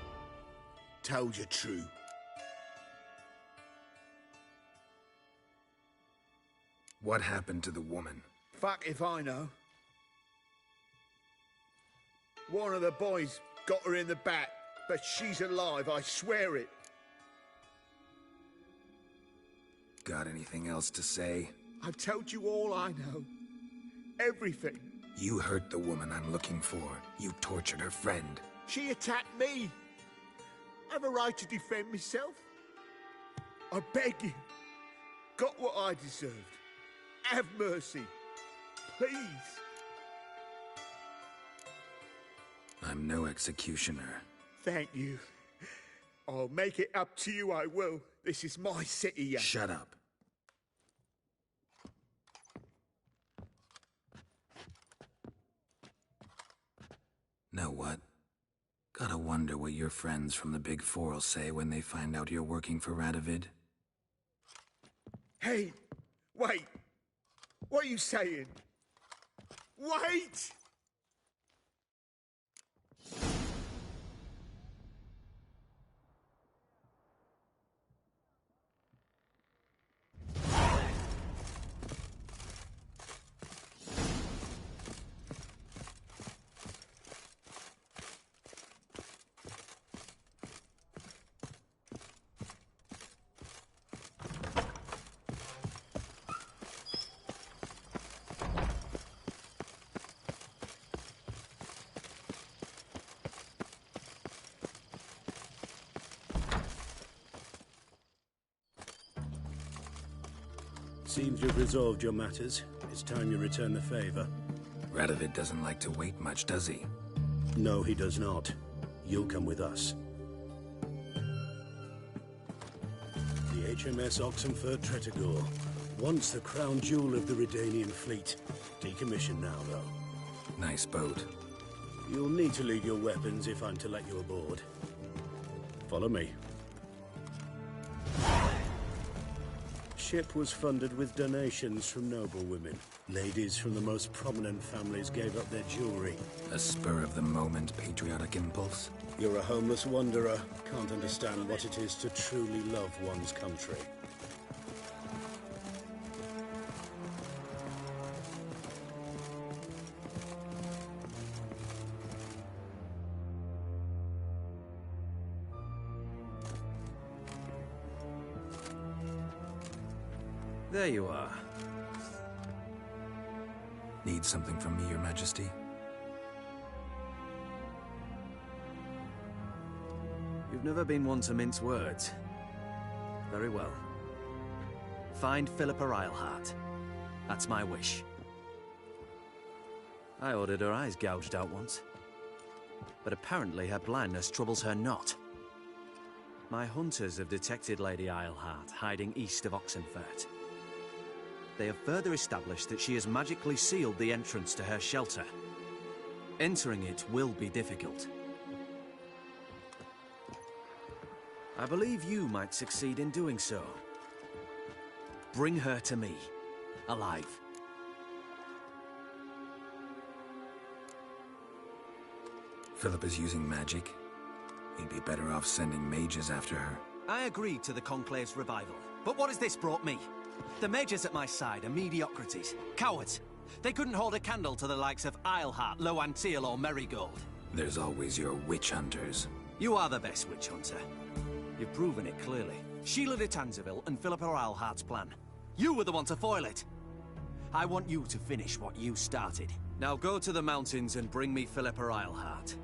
Told you true. What happened to the woman? Fuck if I know. One of the boys got her in the back, but she's alive, I swear it. Got anything else to say? I've told you all I know. Everything. You hurt the woman I'm looking for. You tortured her friend. She attacked me. I have a right to defend myself. I beg you. Got what I deserved. Have mercy. Please. I'm no executioner. Thank you. I'll make it up to you, I will. This is my city. Shut up. Know what? Gotta wonder what your friends from the Big Four will say when they find out you're working for Radovid. Hey, wait. What are you saying? Wait! Seems you've resolved your matters. It's time you return the favor. Radovid doesn't like to wait much, does he? No, he does not. You'll come with us. The HMS Oxenford Tretogor. Once the crown jewel of the Redanian fleet. Decommissioned now, though. Nice boat. You'll need to leave your weapons if I'm to let you aboard. Follow me. Ship was funded with donations from noble women. Ladies from the most prominent families gave up their jewelry. A spur-of-the-moment patriotic impulse? You're a homeless wanderer. Can't understand what it is to truly love one's country. There you are. Need something from me, Your Majesty? You've never been one to mince words. Very well. Find Philippa Eilhart. That's my wish. I ordered her eyes gouged out once. But apparently her blindness troubles her not. My hunters have detected Lady Eilhart hiding east of Oxenfurt. They have further established that she has magically sealed the entrance to her shelter. Entering it will be difficult. I believe you might succeed in doing so. Bring her to me, alive. Philip is using magic. He'd be better off sending mages after her. I agreed to the Conclave's revival, but what has this brought me? The mages at my side are mediocrities. Cowards. They couldn't hold a candle to the likes of Isleheart, Loantil, or Merigold. There's always your witch hunters. You are the best witch hunter. You've proven it clearly. Sheila de Tanzeville and Philippa Isleheart's plan. You were the one to foil it. I want you to finish what you started. Now go to the mountains and bring me Philippa Isleheart.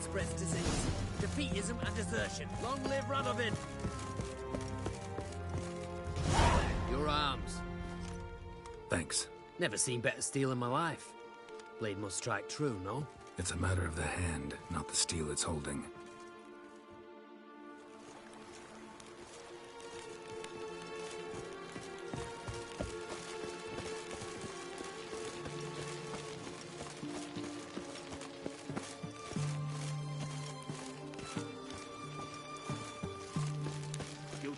Spreads disease, defeatism and desertion. Long live Radovid! Your arms. Thanks. Never seen better steel in my life. Blade must strike true, no? It's a matter of the hand, not the steel it's holding.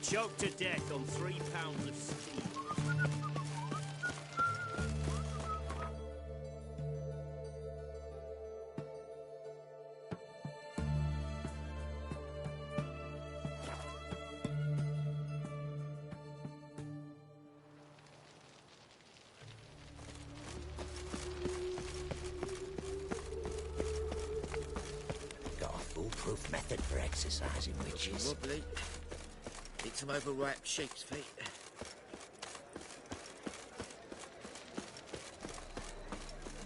Choked to death on 3 pounds of steel. Got a foolproof method for exercising witches. Wobbly. Need some overripe sheep's feet.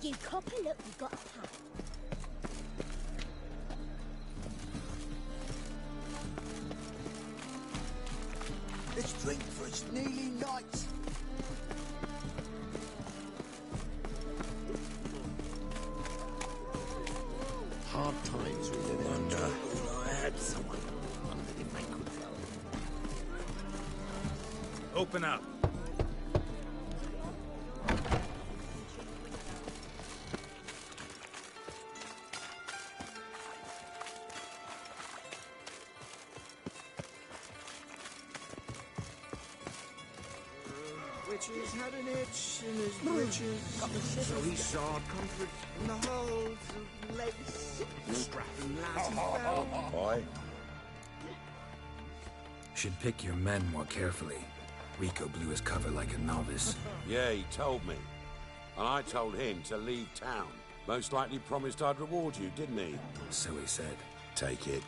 You cop a look, you've got a pal. Let's drink for its nearly night. Hard times we live under. I had someone wondered if they could help. Open up. Witches had an itch in his breeches, so he sought comfort in the halls of lace, strapping lads he found. Boy. Should pick your men more carefully. Rico blew his cover like a novice. Yeah, he told me. And I told him to leave town. Most likely promised I'd reward you, didn't he? So he said. Take it.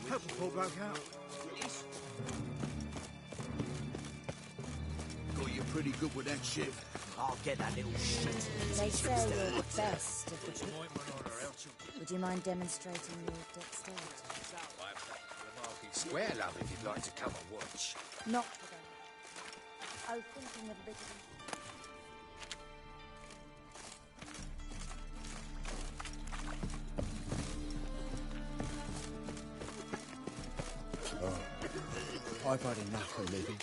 Help the poor bloke out. Got you pretty good with that ship. I'll get that little shit. They say you're the best of the Would you mind demonstrating your dexterity? Square, love, if you'd like to come and watch. Not today. I was thinking of a bit Oh, I've had enough of living.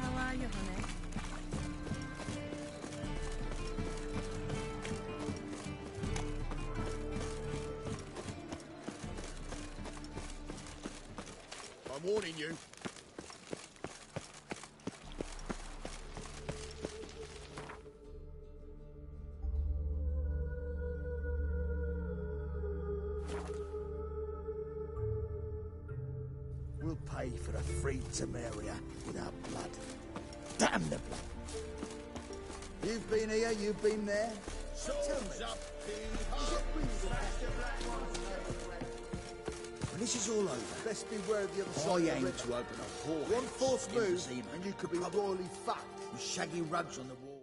How are you, honey? I'm warning you. We'll pay for the free Temeria with our blood. Damn the blood. You've been here, you've been there. Tell me, when this is all over, Best beware of the other I side of the aim river. to open a whore. One false in move, Zima. and you could be royally fucked. With shaggy rugs on the wall.